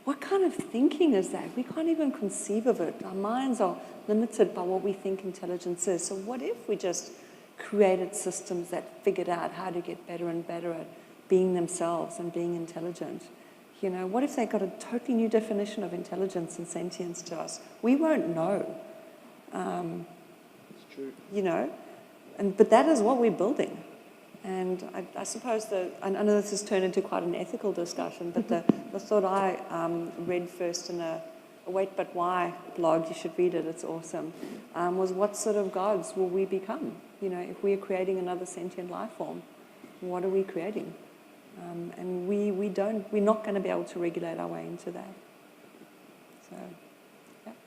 D: what kind of thinking is that? We can't even conceive of it. Our minds are limited by what we think intelligence is. So what if we just created systems that figured out how to get better and better at being themselves and being intelligent? You know, what if they got a totally new definition of intelligence and sentience to us? We won't know.
C: It's true.
D: You know, but that is what we're building. And I suppose I know this has turned into quite an ethical discussion, but the thought I read first in a Wait But Why blog, you should read it, it's awesome, was what sort of gods will we become? You know, if we're creating another sentient life form, what are we creating? And we're not going to be able to regulate our way into that. So.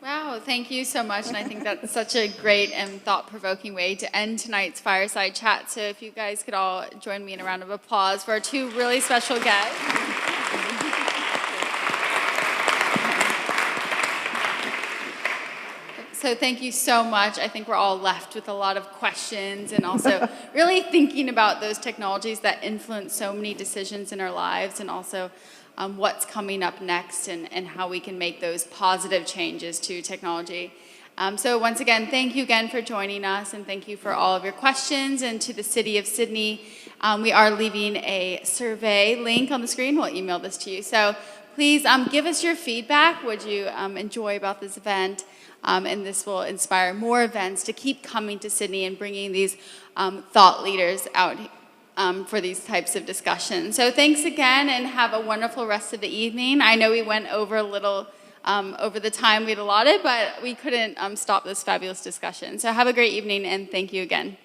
B: Wow, thank you so much. And I think that's such a great and thought-provoking way to end tonight's fireside chat. So if you guys could all join me in a round of applause for our two really special guests. So thank you so much. I think we're all left with a lot of questions and also really thinking about those technologies that influence so many decisions in our lives, and also what's coming up next, and how we can make those positive changes to technology. So once again, thank you again for joining us, and thank you for all of your questions. And to the City of Sydney, we are leaving a survey link on the screen. We'll email this to you. So please give us your feedback. Would you enjoy about this event? And this will inspire more events to keep coming to Sydney and bringing these thought leaders out for these types of discussions. So thanks again, and have a wonderful rest of the evening. I know we went over a little over the time we'd allotted, but we couldn't stop this fabulous discussion. So have a great evening, and thank you again.